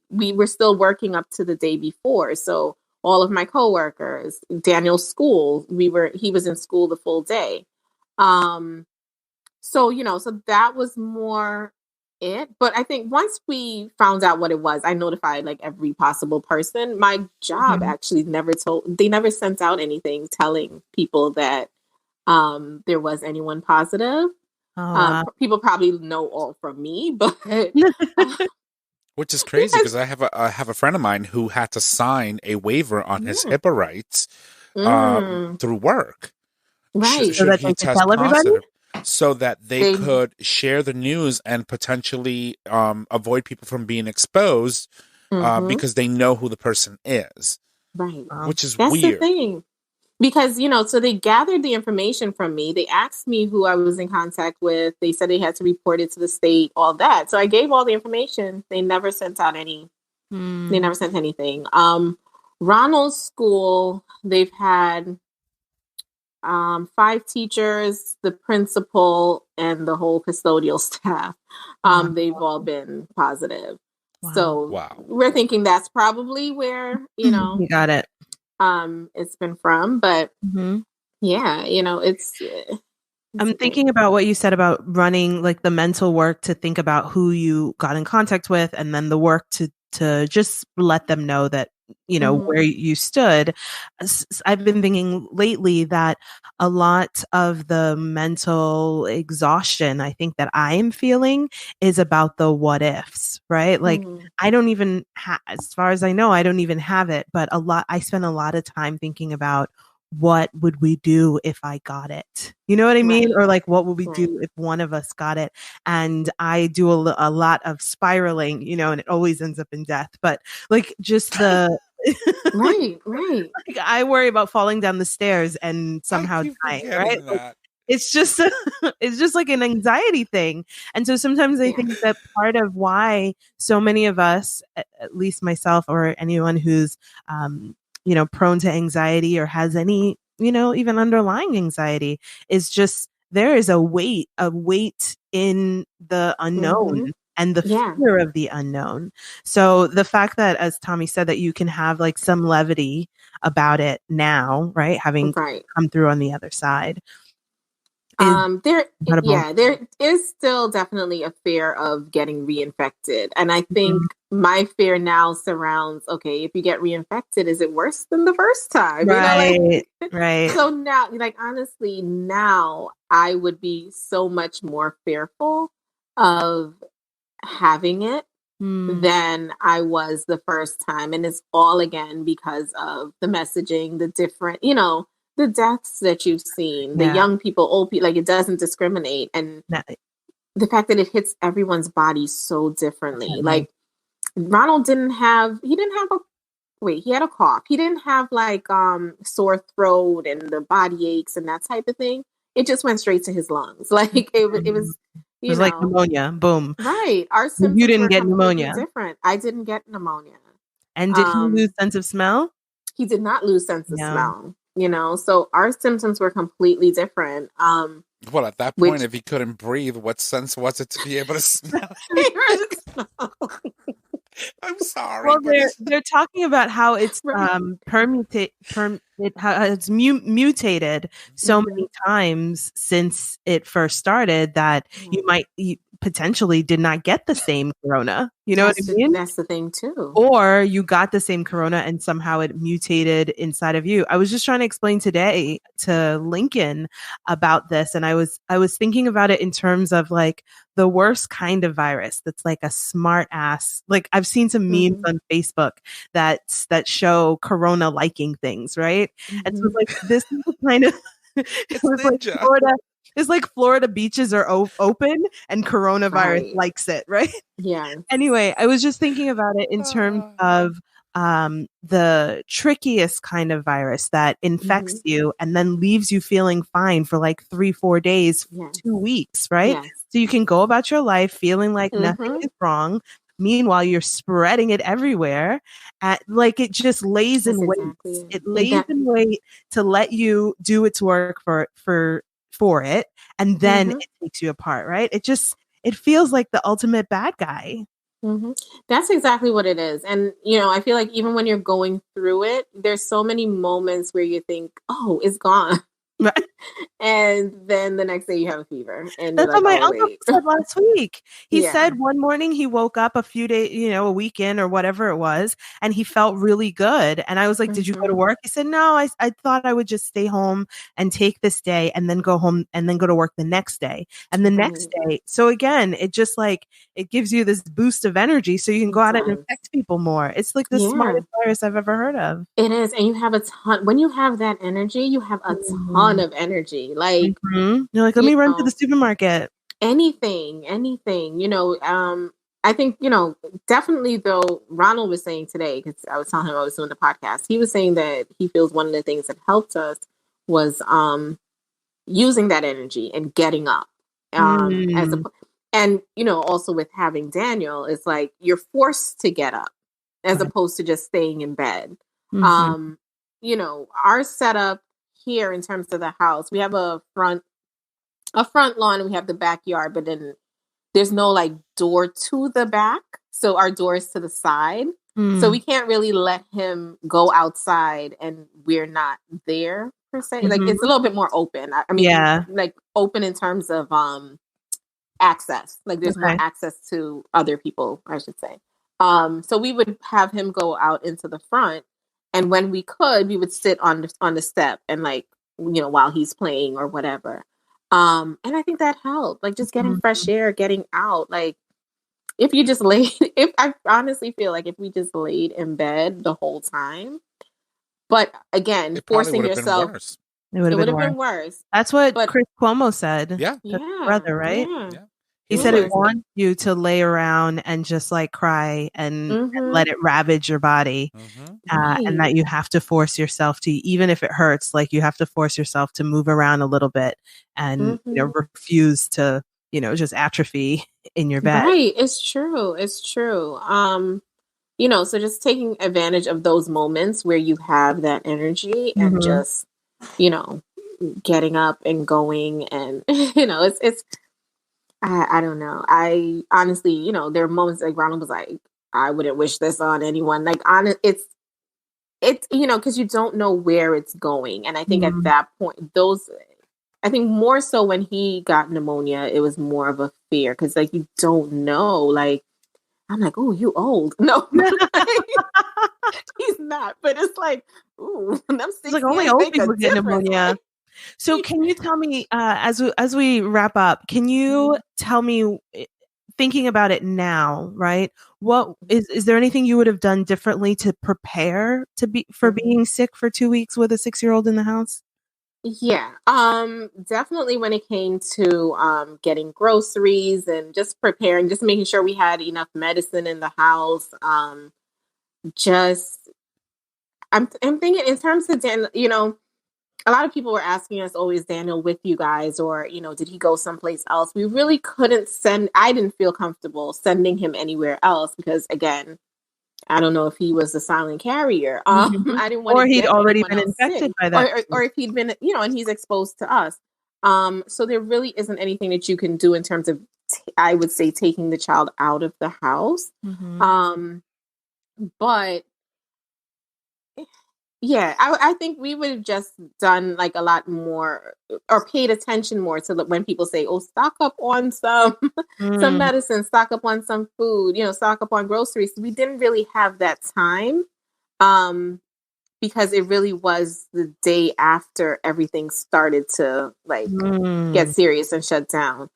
We were still working up to the day before. So all of my coworkers, Daniel's school, he was in school the full day. So, so that was more it. But I think once we found out what it was, I notified like every possible person. My job actually they never sent out anything telling people that there was anyone positive. People probably know all from me, but which is crazy because I have a friend of mine who had to sign a waiver on his HIPAA rights through work. Right. Should he test positive, so that they could share the news and potentially avoid people from being exposed because they know who the person is. Right. Which is That's weird. The thing. Because, so they gathered the information from me. They asked me who I was in contact with. They said they had to report it to the state, all that. So I gave all the information. They never sent out any. They never sent anything. Ronald's school, they've had 5 teachers, the principal, and the whole custodial staff. They've all been positive. Wow. So we're thinking that's probably where, you got it. It's been from, but yeah, it's I'm thinking about what you said about running, like the mental work to think about who you got in contact with, and then the work to just let them know that, where you stood. I've been thinking lately that a lot of the mental exhaustion I think that I am feeling is about the what ifs, right? Like I don't even as far as I know, I don't even have it, but I spend a lot of time thinking about what would we do if I got it? You know what I mean? Or like, what would we do if one of us got it? And I do a lot of spiraling, and it always ends up in death. But like, just the right. Like, I worry about falling down the stairs and somehow dying. Right? Like, it's just like an anxiety thing. And so sometimes I think that part of why so many of us, at least myself or anyone who's prone to anxiety or has any, even underlying anxiety, is just there is a weight in the unknown and the fear of the unknown. So the fact that, as Tommy said, that you can have like some levity about it now, right? Having come through on the other side. There is still definitely a fear of getting reinfected. And I think my fear now surrounds, okay, if you get reinfected, is it worse than the first time? Right. Right. So now, like, honestly, now I would be so much more fearful of having it than I was the first time. And it's all again because of the messaging, the different, the deaths that you've seen, the young people, old people, like it doesn't discriminate. And the fact that it hits everyone's body so differently. Like Ronald he had a cough. He didn't have like sore throat and the body aches and that type of thing. It just went straight to his lungs. Like it was it was like pneumonia. Boom. Right. Our symptoms you didn't get pneumonia. Different. I didn't get pneumonia. And did he lose sense of smell? He did not lose sense of smell. So our symptoms were completely different. Well, at that point, if he couldn't breathe, what sense was it to be able to smell? I'm sorry. Well, they're talking about how it's how it's mutated so many times since it first started that you potentially did not get the same corona. You know what I mean? That's the thing too. Or you got the same corona and somehow it mutated inside of you. I was just trying to explain today to Lincoln about this, and I was thinking about it in terms of like the worst kind of virus that's like a smart ass. Like I've seen some memes on Facebook that show corona liking things, right? And so it's like this is the kind of it was like Florida. It's like Florida beaches are open and coronavirus likes it, right? Yeah. Anyway, I was just thinking about it in terms of the trickiest kind of virus that infects you and then leaves you feeling fine for like 3-4 days, 2 weeks, right? Yes. So you can go about your life feeling like nothing is wrong. Meanwhile, you're spreading it everywhere. Like it just lays in wait. Exactly it lays in wait to let you do its work for it, and then it takes you apart, right? It feels like the ultimate bad guy. That's exactly what it is. And, I feel like even when you're going through it, there's so many moments where you think, oh, it's gone. And then the next day you have a fever and you're That's what like, my oh, uncle wait. said last week. He Yeah. said one morning he woke up a few days, a week in or whatever it was, and he felt really good. And I was like, did you go to work? He said, no, I thought I would just stay home and take this day and then go home and then go to work the next day and the next day. So again, it just like, it gives you this boost of energy so you can go out and infect people more. It's like the smartest virus I've ever heard of. It is. And you have a ton, when you have that energy, you have a ton of energy. Like, you're like, let me run to the supermarket. Anything, I think, definitely though, Ronald was saying today, because I was telling him I was doing the podcast, he was saying that he feels one of the things that helped us was using that energy and getting up. And also with having Daniel, it's like you're forced to get up as opposed to just staying in bed. Our setup here in terms of the house, we have a front lawn and we have the backyard, but then there's no like door to the back. So our door is to the side. So we can't really let him go outside and we're not there per se. Like it's a little bit more open. I mean, like open in terms of access. Like there's more access to other people, I should say. So we would have him go out into the front, and when we could, we would sit on the step and like, while he's playing or whatever. And I think that helped, like just getting fresh air, getting out. Like if you just I honestly feel like if we just laid in bed the whole time, but again, forcing yourself, it would have been worse. That's what Chris Cuomo said. Yeah. His brother, right? Yeah. He said it wants you to lay around and just like cry and let it ravage your body. And that you have to force yourself to, even if it hurts, like you have to force yourself to move around a little bit and refuse to, just atrophy in your bed. Right. It's true. It's true. So just taking advantage of those moments where you have that energy and just, getting up and going and, it's I don't know. I honestly, there are moments like Ronald was like, I wouldn't wish this on anyone. Like, it's because you don't know where it's going. And I think at that point, I think more so when he got pneumonia, it was more of a fear because like, you don't know. Like, I'm like, oh, you old. No, he's not. But it's like, ooh, I'm 60. It's like only old people get pneumonia. So can you tell me, as we wrap up, can you tell me, thinking about it now, right? What is there anything you would have done differently to prepare for being sick for 2 weeks with a 6-year-old in the house? Yeah, definitely when it came to getting groceries and just preparing, just making sure we had enough medicine in the house. I'm thinking in terms of Daniel, a lot of people were asking us, oh, is Daniel with you guys? Or, did he go someplace else? We really couldn't I didn't feel comfortable sending him anywhere else because, again, I don't know if he was a silent carrier. I didn't want or he'd already been infected by that. Or if he'd been, and he's exposed to us. So there really isn't anything that you can do in terms of, I would say, taking the child out of the house. But yeah, I think we would have just done like a lot more or paid attention more to when people say, oh, stock up on some medicine, stock up on some food, stock up on groceries. We didn't really have that time because it really was the day after everything started to like get serious and shut down.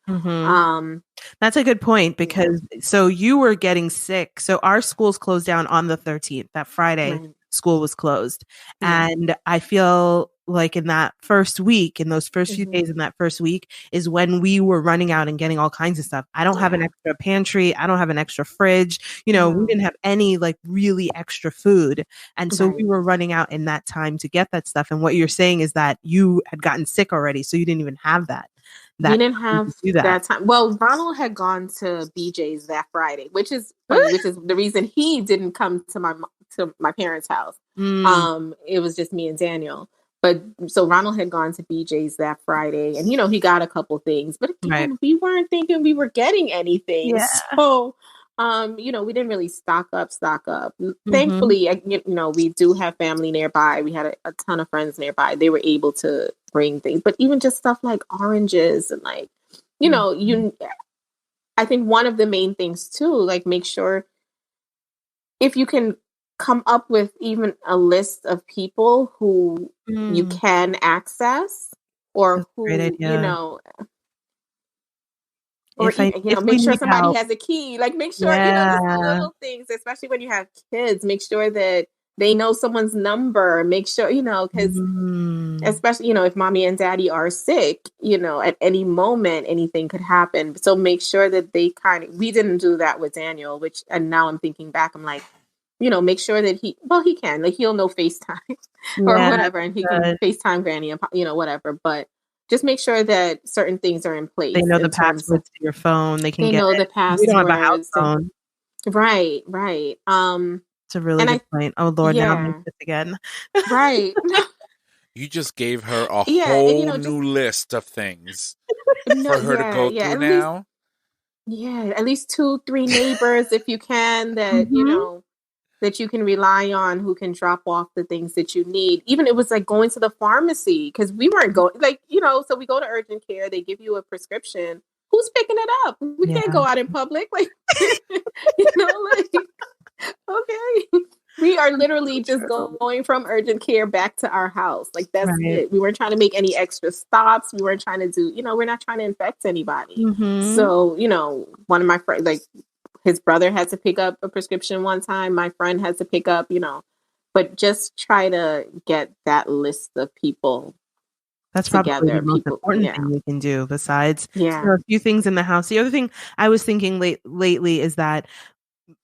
That's a good point because so you were getting sick. So our schools closed down on the 13th, that Friday. Right. School was closed. And I feel like in that first week, in those first few days in that first week is when we were running out and getting all kinds of stuff. I don't have an extra pantry. I don't have an extra fridge. We didn't have any like really extra food. And so we were running out in that time to get that stuff. And what you're saying is that you had gotten sick already. So you didn't even have that. You didn't have that time. Well, Ronald had gone to BJ's that Friday, which is the reason he didn't come to my parents' house. It was just me and Daniel. But so Ronald had gone to BJ's that Friday and, he got a couple things, but again, we weren't thinking we were getting anything. Yeah. So We didn't really stock up. Thankfully, we do have family nearby. We had a ton of friends nearby. They were able to bring things, but even just stuff like oranges and like, I think one of the main things too, like make sure if you can come up with even a list of people who you can access or That's who, a great idea. or make sure somebody has a key. Like make sure, just little things, especially when you have kids, make sure that they know someone's number. Make sure, because especially, if mommy and daddy are sick, at any moment, anything could happen. So make sure that we didn't do that with Daniel, and now I'm thinking back, I'm like, make sure that he can, like, he'll know FaceTime or whatever, and he can FaceTime Granny and, whatever. But just make sure that certain things are in place. They know the passwords to your phone. They can know the passwords. We don't have a house phone. Right. It's a really good point. Oh Lord, now I'm this again. Right. You just gave her a whole new list of things for her to go through now. At least 2-3 neighbors, if you can, that that you can rely on, who can drop off the things that you need. Even it was like going to the pharmacy, because we weren't going, like, so we go to urgent care, they give you a prescription. Who's picking it up? We can't go out in public. Like, okay. We are literally just going from urgent care back to our house. Like, that's it. We weren't trying to make any extra stops. We weren't trying to do, we're not trying to infect anybody. So, one of my friends, like, his brother had to pick up a prescription one time. My friend had to pick up, but just try to get that list of people. That's probably the most important thing you can do, besides a few things in the house. The other thing I was thinking lately is that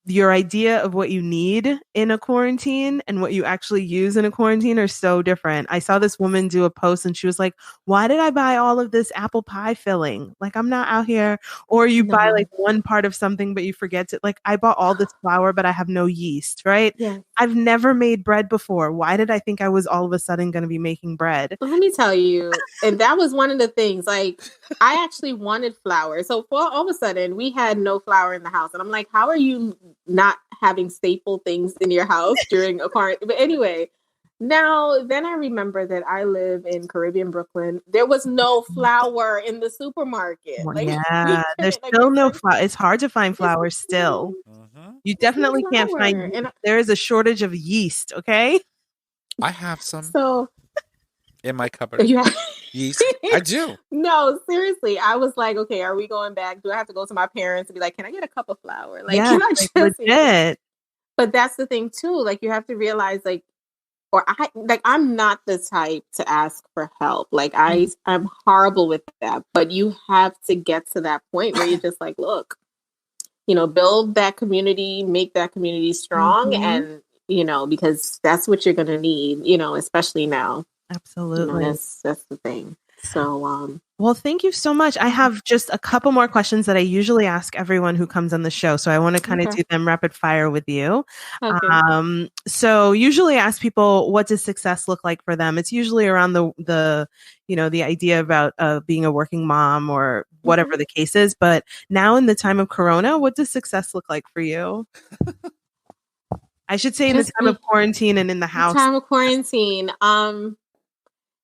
your idea of what you need in a quarantine and what you actually use in a quarantine are so different. I saw this woman do a post and she was like, why did I buy all of this apple pie filling? Like, I'm not out here. Or you buy like one part of something, but you forget to, like, I bought all this flour, but I have no yeast, right? Yeah. I've never made bread before. Why did I think I was all of a sudden going to be making bread? Let me tell you. And that was one of the things, like, I actually wanted flour. So all of a sudden we had no flour in the house. And I'm like, how are you not having staple things in your house during a quarantine? But anyway, then I remember that I live in Caribbean Brooklyn. There was no flour in the supermarket. Like, there's still no flour. It's hard to find flour still. You definitely can't find. There is a shortage of yeast. Okay, I have some. So in my cupboard, you have yeast. I do. No, seriously. I was like, okay, are we going back? Do I have to go to my parents and be like, can I get a cup of flour? Like, can I just legit? But that's the thing too. Like, you have to realize, like, I'm not the type to ask for help. Like, I'm horrible with that. But you have to get to that point where you're just like, look, build that community, make that community strong, and because that's what you're gonna need. Especially now. Absolutely, that's the thing. So, well, thank you so much. I have just a couple more questions that I usually ask everyone who comes on the show. So I want to kind of do them rapid fire with you. Okay. So usually I ask people, what does success look like for them? It's usually around the idea about being a working mom or whatever the case is. But now in the time of Corona, what does success look like for you? I should say in the time of quarantine and in the house. Time of quarantine.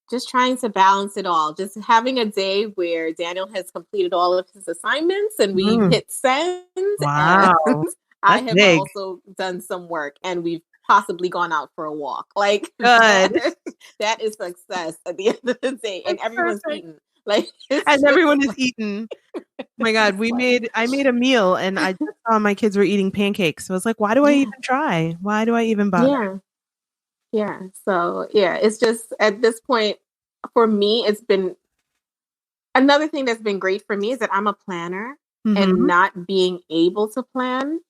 Just trying to balance it all. Just having a day where Daniel has completed all of his assignments and we hit send. Wow. And I have also done some work and we've possibly gone out for a walk. Like, good. That is success at the end of the day. And everyone's eaten. Like, and everyone is eating. Oh my God, I made a meal and I just saw my kids were eating pancakes. So I was like, why do I even try? Why do I even bother? Yeah. So, it's just at this point, for me, it's been another thing that's been great for me is that I'm a planner and not being able to plan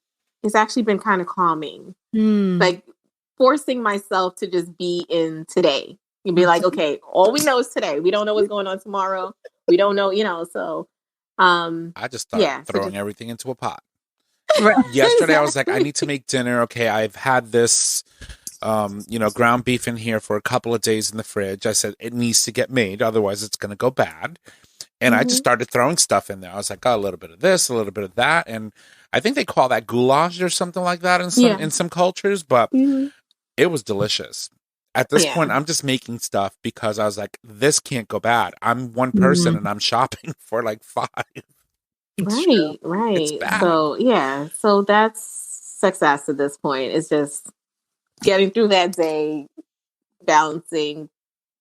has actually been kind of calming. Like, forcing myself to just be in today. You'd be like, okay, all we know is today. We don't know what's going on tomorrow. We don't know, so. I just started throwing everything into a pot. Right. Yesterday, I was like, I need to make dinner. Okay, I've had this ground beef in here for a couple of days in the fridge. I said it needs to get made, otherwise it's going to go bad. And I just started throwing stuff in there. I was like, a little bit of this, a little bit of that. And I think they call that goulash or something like that in some cultures, but it was delicious. At this point, I'm just making stuff because I was like, this can't go bad. I'm one person and I'm shopping for like 5. Right. It's bad. So that's success at this point. It's just getting through that day, balancing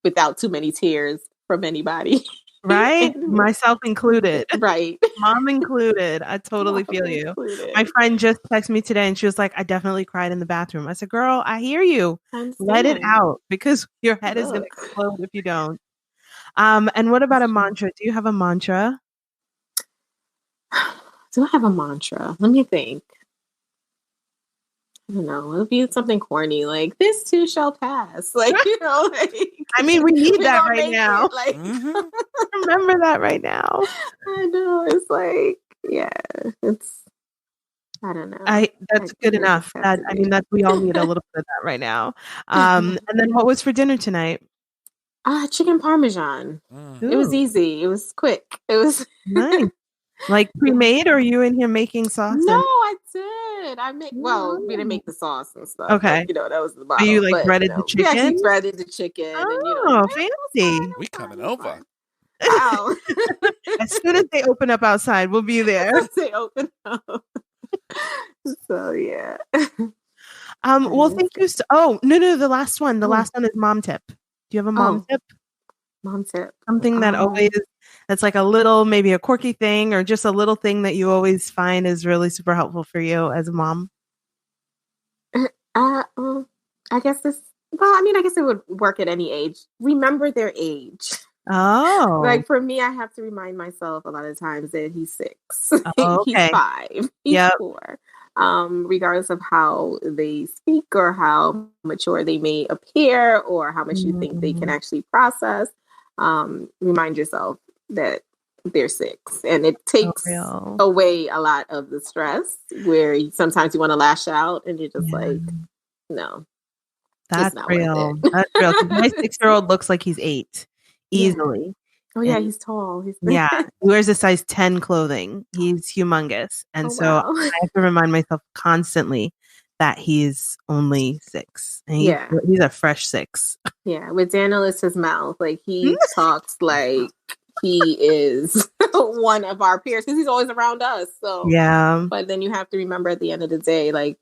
without too many tears from anybody. Right? Myself included. Right. Mom included. I totally feel you. My friend just texted me today and she was like, I definitely cried in the bathroom. I said, girl, I hear you. Let it out because your head is going to explode if you don't. And what about a mantra? Do you have a mantra? Do I have a mantra? Let me think. I don't know. It'll be something corny, like this too shall pass. Like, I mean, we need that right now. Like, remember that right now. I know. It's like, it's. I don't know. That's good enough. We all need a little bit of that right now. And then what was for dinner tonight? Chicken parmesan. It was easy. It was quick. It was nice. Like pre-made, or are you in here making sauce? No, I did. We didn't make the sauce and stuff. Okay. But, that was the bottom. Are you breaded the chicken? Yeah, he breaded the chicken. Oh, fancy. We coming over. Wow. As soon as they open up outside, we'll be there. They open up. So, yeah. Well, thank you. No, the last one. The last one is mom tip. Do you have a mom tip? Mom tip. Something that that's like a little, maybe a quirky thing or just a little thing that you always find is really super helpful for you as a mom. I guess I guess it would work at any age. Remember their age. Oh. Like for me, I have to remind myself a lot of times that he's 6. Oh, okay. He's 5. He's 4. Regardless of how they speak or how mature they may appear or how much you think they can actually process, remind yourself that they're 6, and it takes away a lot of the stress where sometimes you want to lash out and you're just like, no, that's real. That's real. My 6-year-old looks like he's 8 easily. Oh yeah, he's tall. He wears a size 10 clothing. He's humongous, and I have to remind myself constantly that he's only 6. And he's a fresh 6. Yeah, with Daniel, it's his mouth. Like he talks like he is one of our peers because he's always around us. So but then you have to remember at the end of the day, like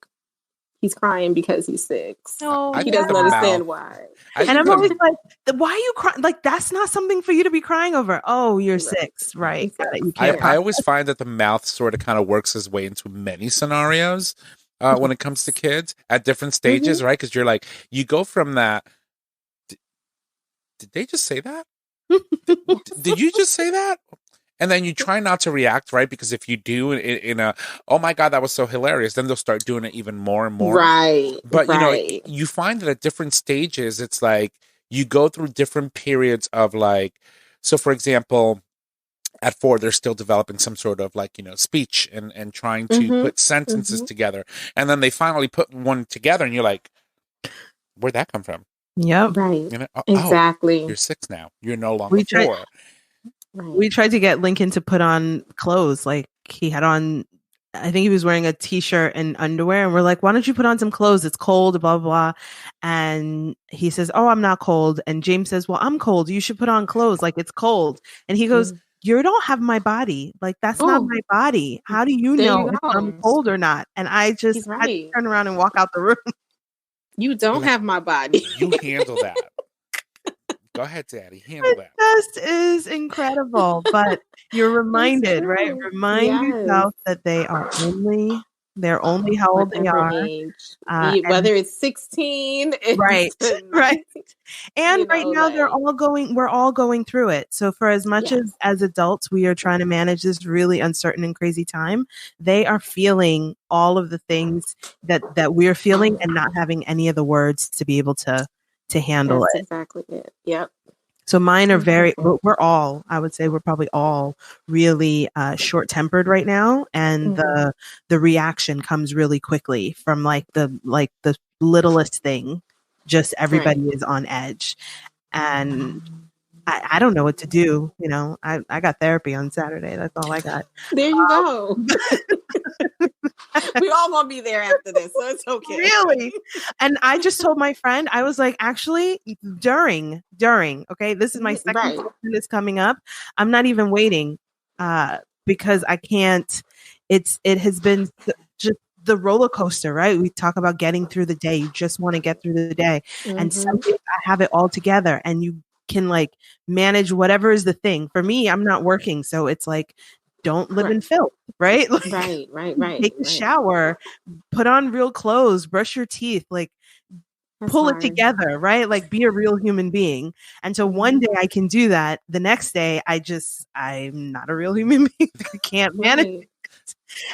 he's crying because he's 6. Oh, he doesn't understand why. And I'm always like, why are you crying? Like that's not something for you to be crying over. Oh, you're 6, right? You can't I always find that the mouth sort of kind of works his way into many scenarios when it comes to kids at different stages, right? Because you're like, you go from that. Did they just say that? Did you just say that? And then you try not to react, right? Because if you do in a, oh my God, that was so hilarious, then they'll start doing it even more and more. Right. But, you find that at different stages, it's like you go through different periods of like, so for example, at 4, they're still developing some sort of like, speech and trying to put sentences together. And then they finally put one together and you're like, where'd that come from? Yep. Right. Exactly. You're 6 now. You're no longer 4. We tried to get Lincoln to put on clothes. Like he had on, I think he was wearing a t-shirt and underwear. And we're like, why don't you put on some clothes? It's cold, blah, blah, blah. And he says, oh, I'm not cold. And James says, well, I'm cold. You should put on clothes. Like it's cold. And he goes, you don't have my body. Like that's not my body. How do you know if I'm cold or not? And I just had to turn around and walk out the room. You don't have my body. You handle that. Go ahead, Daddy. Handle that. This is incredible. But you're reminded, right? Remind yourself that they're only how old they are. Whether it's 16. Right. And right now we're all going through it. So for as much as adults, we are trying to manage this really uncertain and crazy time. They are feeling all of the things that we're feeling and not having any of the words to be able to handle it. Exactly it. Yep. So mine are I would say we're probably all really short-tempered right now. And the reaction comes really quickly from like the littlest thing. Just everybody is on edge. And I don't know what to do. You know, I got therapy on Saturday. That's all I got. There you go. We all gonna be there after this, so it's okay. Really? And I just told my friend, I was like, actually, during, okay, this is my second session that's coming up. I'm not even waiting because I can't. It has been just the roller coaster, right? We talk about getting through the day. You just want to get through the day. And some days I have it all together and you can like manage whatever is the thing. For me, I'm not working. So it's like, don't live in filth, right? Like, right. Take a shower, put on real clothes, brush your teeth, like pull it together, right? Like be a real human being. And so one day I can do that. The next day I'm not a real human being. I can't manage it.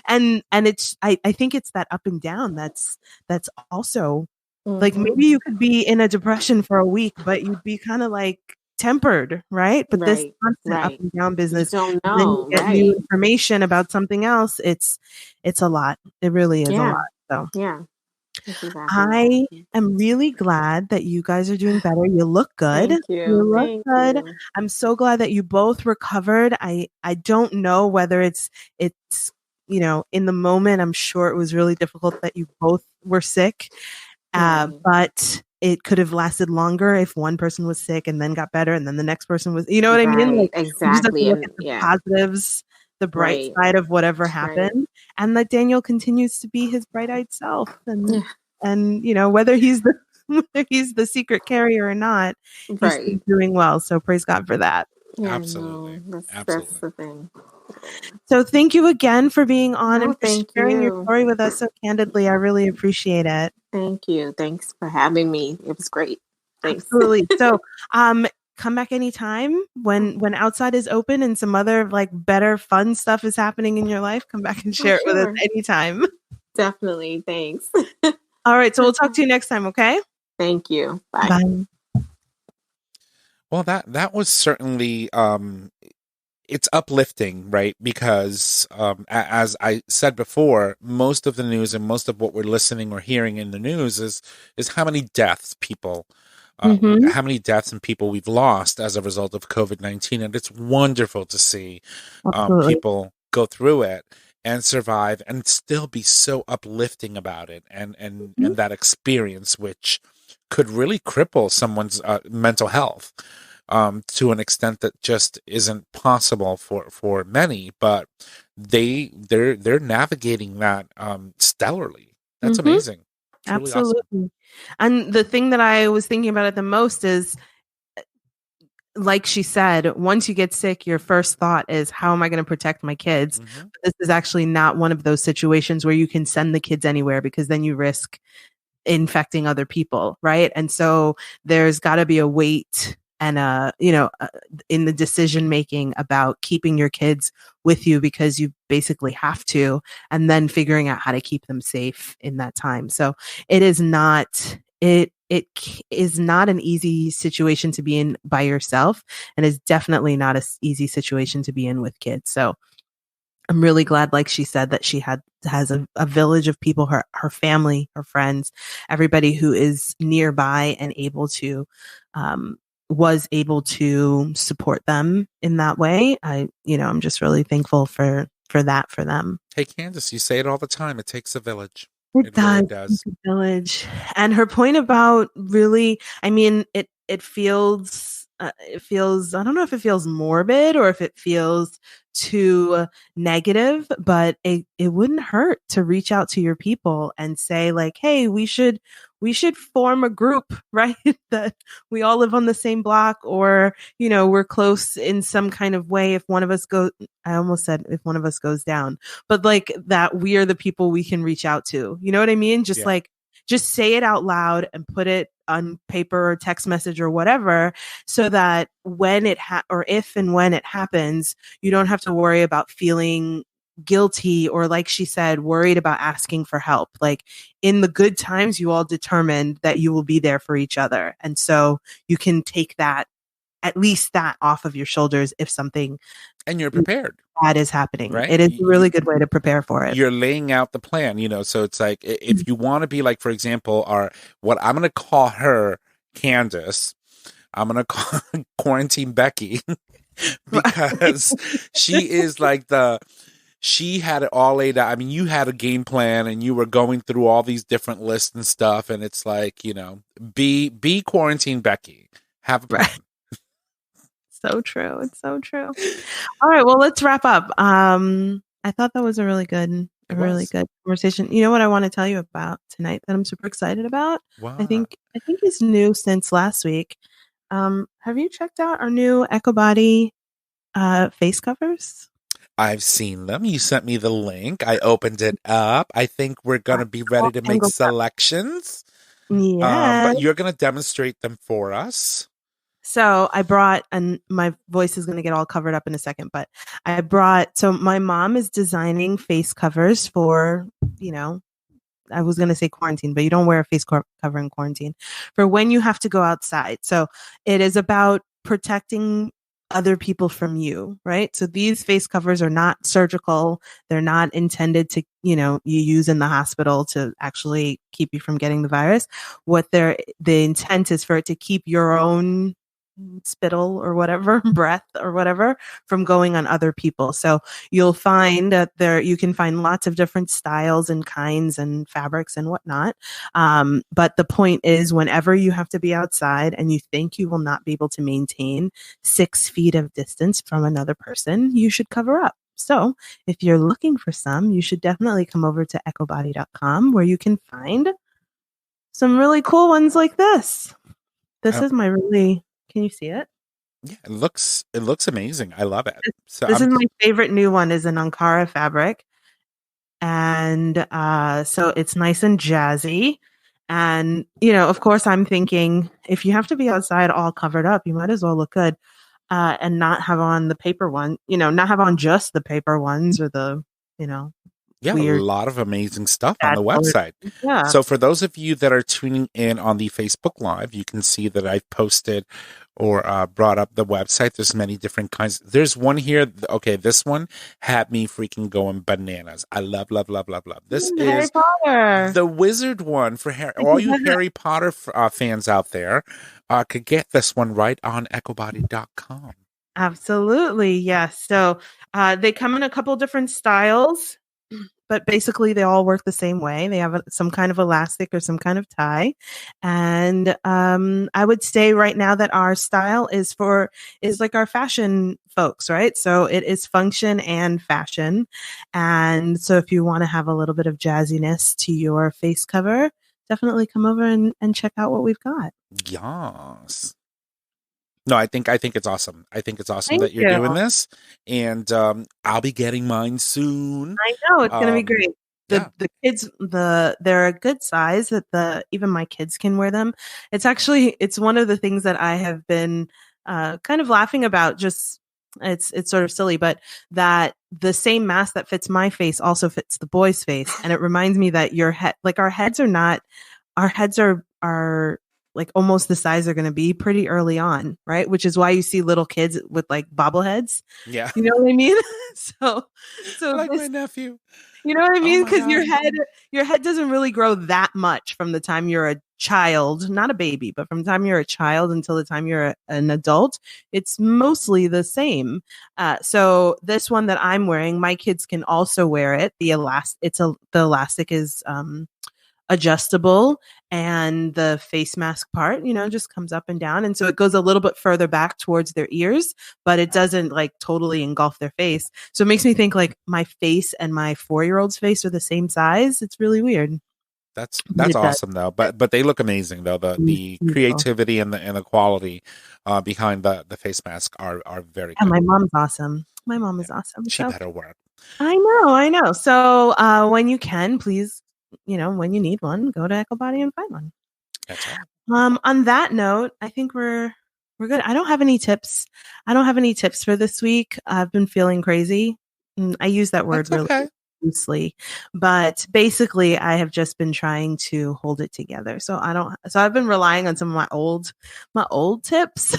And it's I think it's that up and down that's also like maybe you could be in a depression for a week, but you'd be kind of like tempered, right? But this constant up and down business, you don't know, then you get new information about something else. It's a lot. It really is a lot. So yeah. Exactly. I am really glad that you guys are doing better. You look good. Thank you. You look good. I'm so glad that you both recovered. I don't know whether it's you know, in the moment, I'm sure it was really difficult that you both were sick. But it could have lasted longer if one person was sick and then got better and then the next person was, you know what I mean? Like, exactly. You just have to look at the positives, the bright side of whatever happened, and that Daniel continues to be his bright-eyed self. And you know, whether he's the secret carrier or not, he's doing well. So praise God for that. Yeah, absolutely. That's the thing. So thank you again for being on and for sharing your story with us so candidly. I really appreciate it. Thank you. Thanks for having me. It was great. Thanks. Absolutely. So come back anytime when outside is open and some other like better fun stuff is happening in your life. Come back and share it with us anytime. Definitely. Thanks. All right. So we'll talk to you next time. Okay. Thank you. Bye. Well, that was certainly it's uplifting, right? Because as I said before, most of the news and most of what we're listening or hearing in the news is how many deaths people, how many deaths and people we've lost as a result of COVID-19, and it's wonderful to see people go through it and survive and still be so uplifting about it, and that experience which could really cripple someone's mental health. To an extent that just isn't possible for many, but they're navigating that stellarly. That's amazing. It's absolutely really awesome. And the thing that I was thinking about it the most is, like she said, once you get sick, your first thought is, how am I going to protect my kids? This is actually not one of those situations where you can send the kids anywhere, because then you risk infecting other people, right? And so there's got to be a weight and in the decision making about keeping your kids with you, because you basically have to, and then figuring out how to keep them safe in that time. So it is not an easy situation to be in by yourself, and is definitely not an easy situation to be in with kids. So I'm really glad, like she said, that she has a village of people, her family, her friends, everybody who is nearby and was able to support them in that way. I'm just really thankful for that for them. Hey, Candace, you say it all the time. It takes a village. It really does. Take a village. And her point about really, I mean, it feels, I don't know if it feels morbid or if it feels too negative, but it wouldn't hurt to reach out to your people and say like, hey, we should form a group, right? That we all live on the same block, or, we're close in some kind of way. If one of us I almost said if one of us goes down, but like that we are the people we can reach out to. You know what I mean? Just just say it out loud and put it on paper or text message or whatever, so that when if and when it happens, you don't have to worry about feeling guilty, or like she said, worried about asking for help. Like in the good times, you all determined that you will be there for each other. And so you can take at least that off of your shoulders if something and you're prepared. Bad is happening. Right? It is a really good way to prepare for it. You're laying out the plan, so it's like, if you want to be like, for example, what I'm going to call her Candace, I'm gonna call quarantine Becky because she is like she had it all laid out. I mean, you had a game plan and you were going through all these different lists and stuff, and it's like, be quarantine Becky. Have a plan. Right. So true. It's so true. All right, well, let's wrap up. I thought that was a really good conversation. You know what I want to tell you about tonight that I'm super excited about? Wow. I think it's new since last week. Have you checked out our new EchoBody face covers? I've seen them. You sent me the link. I opened it up. I think we're going to be ready to make selections. Yeah. But you're going to demonstrate them for us. So I brought, and my voice is going to get all covered up in a second, but so my mom is designing face covers for, I was going to say quarantine, but you don't wear a face cover in quarantine, for when you have to go outside. So it is about protecting other people from you, right? So these face covers are not surgical. They're not intended to, you use in the hospital to actually keep you from getting the virus. The intent is for it to keep your own spittle or whatever, breath or whatever, from going on other people. So you'll find that you can find lots of different styles and kinds and fabrics and whatnot. But the point is, whenever you have to be outside and you think you will not be able to maintain 6 feet of distance from another person, you should cover up. So if you're looking for some, you should definitely come over to echobody.com, where you can find some really cool ones like this. This is can you see it? Yeah, it looks amazing. I love it. This is my favorite new one, is an Ankara fabric. And so it's nice and jazzy. And, of course, I'm thinking, if you have to be outside all covered up, you might as well look good and not have on the paper one, not have on just the paper ones or the, yeah, weird, a lot of amazing stuff on the website. Yeah. So for those of you that are tuning in on the Facebook Live, you can see that I've posted or brought up the website. There's many different kinds. There's one here. Okay, this one had me freaking going bananas. I love, love, love, love, love. This Harry is Potter. The wizard one for all you Harry Potter fans out there could get this one right on echobody.com. Absolutely. Yes. So they come in a couple different styles, but basically they all work the same way. They have some kind of elastic or some kind of tie. And I would say right now that our style is like our fashion folks, right? So it is function and fashion. And so if you want to have a little bit of jazziness to your face cover, definitely come over and check out what we've got. Yes. No, I think it's awesome. I think it's awesome Thank that you're you. doing this, and I'll be getting mine soon. I know it's going to be great. The kids, they're a good size that even my kids can wear them. It's one of the things that I have been kind of laughing about. Just it's sort of silly, but that the same mask that fits my face also fits the boy's face, and it reminds me that our heads are like almost the size they're going to be pretty early on, right? Which is why you see little kids with like bobbleheads. Yeah. You know what I mean? so like my nephew. You know what I mean? Because your head doesn't really grow that much from the time you're a child, not a baby, but from the time you're a child until the time you're an adult, it's mostly the same. So this one that I'm wearing, my kids can also wear it. The elastic is adjustable, and the face mask part, just comes up and down. And so it goes a little bit further back towards their ears, but it doesn't like totally engulf their face. So it makes me think like my face and my 4-year-old's face are the same size. It's really weird. That's awesome though. But they look amazing though. The creativity and the quality behind the face mask are very good. And my mom's awesome. My mom is awesome. She better work. I know. So when you can, please, when you need one, go to EchoBody and find one. That's right. On that note, I think we're good. I don't have any tips. For this week. I've been feeling crazy. I use that word really loosely, but basically I have just been trying to hold it together. So I've been relying on some of my old tips.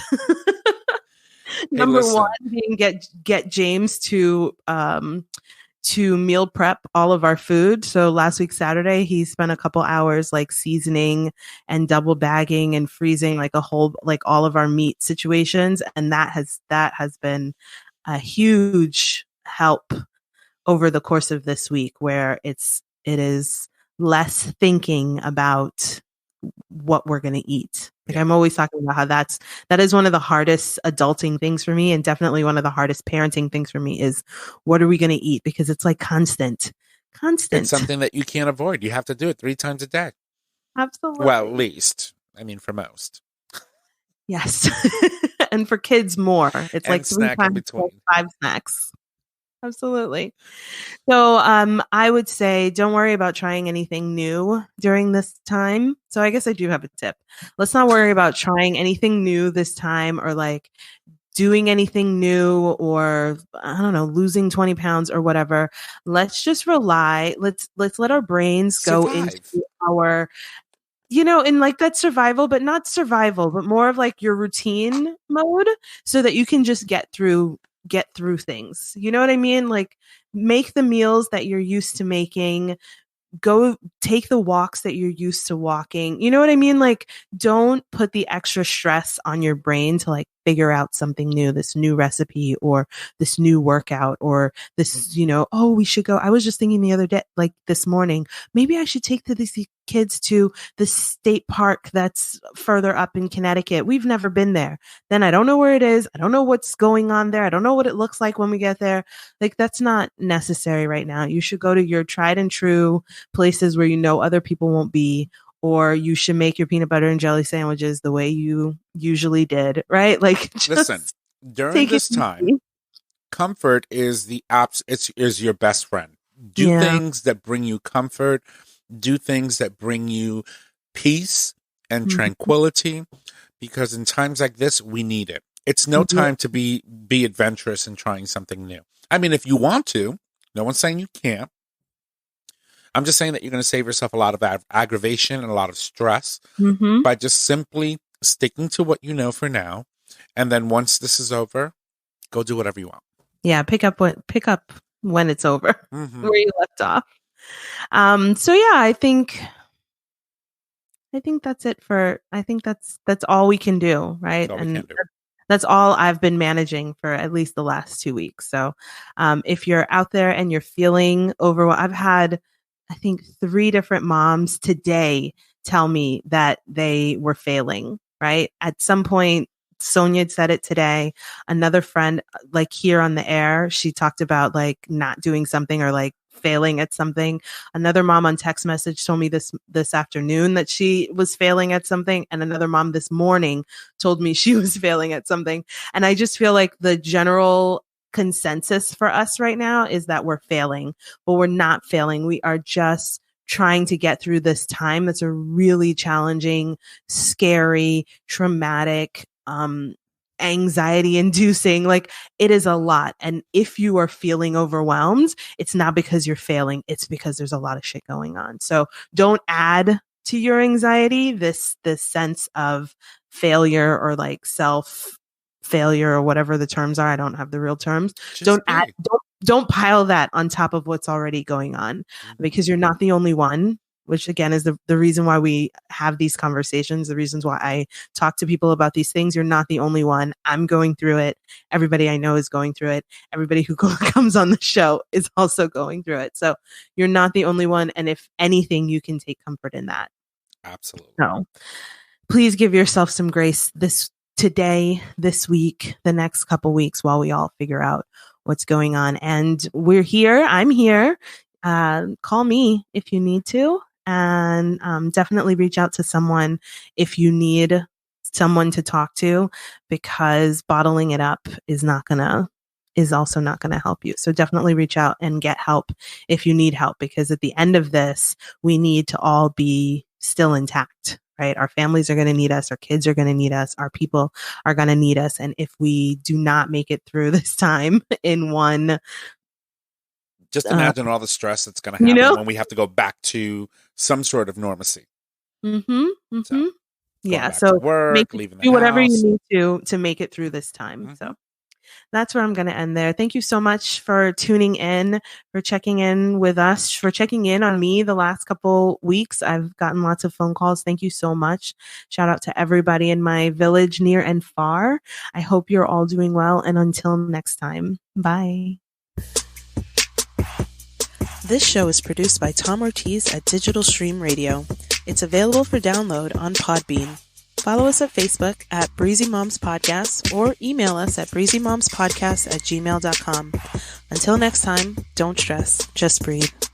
Number one being get James to to meal prep all of our food. So last week, Saturday, he spent a couple hours like seasoning and double bagging and freezing like all of our meat situations. And that has been a huge help over the course of this week, where it is less thinking about what we're going to eat. Like I'm always talking about how that is one of the hardest adulting things for me, and definitely one of the hardest parenting things for me is what are we going to eat? Because it's like constant. It's something that you can't avoid. You have to do it 3 times a day. Absolutely. Well, at least. I mean, for most. Yes. And for kids more. It's like 3 times 5 snacks. Absolutely. So I would say don't worry about trying anything new during this time. So I guess I do have a tip. Let's not worry about trying anything new this time, or like doing anything new, or I don't know, losing 20 pounds or whatever. Let's just rely. Let's let our brains go into our, in like that survival, but not survival, but more of like your routine mode, so that you can just get through things. You know what I mean? Like make the meals that you're used to making, go take the walks that you're used to walking. You know what I mean? Like don't put the extra stress on your brain to like figure out something new, this new recipe or this new workout or this, oh, we should go. I was just thinking the other day, like this morning, maybe I should take these kids to the state park that's further up in Connecticut. We've never been there. Then I don't know where it is. I don't know what's going on there. I don't know what it looks like when we get there. Like that's not necessary right now. You should go to your tried and true places where other people won't be, or you should make your peanut butter and jelly sandwiches the way you usually did, right? Like listen, during this time, comfort is is your best friend. Do things that bring you comfort, do things that bring you peace and tranquility, because in times like this we need it. It's no time to be adventurous and trying something new. I mean, if you want to, no one's saying you can't. I'm just saying that you're going to save yourself a lot of aggravation and a lot of stress by just simply sticking to what you know for now. And then once this is over, go do whatever you want. Yeah, pick up when it's over, where you left off. So yeah, I think that's it I think that's all we can do, right? That's all I've been managing for at least the last 2 weeks. So if you're out there and you're feeling overwhelmed, I've had, I think 3 different moms today tell me that they were failing, right? At some point, Sonia said it today. Another friend, like here on the air, she talked about like not doing something or like failing at something. Another mom on text message told me this afternoon that she was failing at something. And another mom this morning told me she was failing at something. And I just feel like the general consensus for us right now is that we're failing, but we're not failing. We are just trying to get through this time. That's a really challenging, scary, traumatic, anxiety inducing. Like it is a lot. And if you are feeling overwhelmed, it's not because you're failing. It's because there's a lot of shit going on. So don't add to your anxiety this sense of failure or like self failure or whatever the terms are. I don't have the real terms. Don't pile that on top of what's already going on, because you're not the only one, which again is the reason why we have these conversations, the reasons why I talk to people about these things. You're not the only one. I'm going through it. Everybody I know is going through it. Everybody who comes on the show is also going through it. So you're not the only one. And if anything, you can take comfort in that. Absolutely. So please give yourself some grace today, this week, the next couple weeks, while we all figure out what's going on. And we're here. I'm here. Call me if you need to, and definitely reach out to someone if you need someone to talk to, because bottling it up is also not gonna help you. So definitely reach out and get help if you need help, because at the end of this, we need to all be still intact. Right? Our families are going to need us. Our kids are going to need us. Our people are going to need us. And if we do not make it through this time in one, just imagine all the stress that's going to happen when we have to go back to some sort of normalcy. Yeah. So work, do whatever you need to make it through this time. So That's where I'm going to end there. Thank you so much for tuning in, for checking in with us, for checking in on me the last couple weeks. I've gotten lots of phone calls. Thank you so much. Shout out to everybody in my village, near and far. I hope you're all doing well. And until next time, bye. This show is produced by Tom Ortiz at Digital Stream Radio. It's available for download on Podbean. Follow us at Facebook at Breezy Moms Podcast or email us at breezymomspodcast@gmail.com. Until next time, don't stress, just breathe.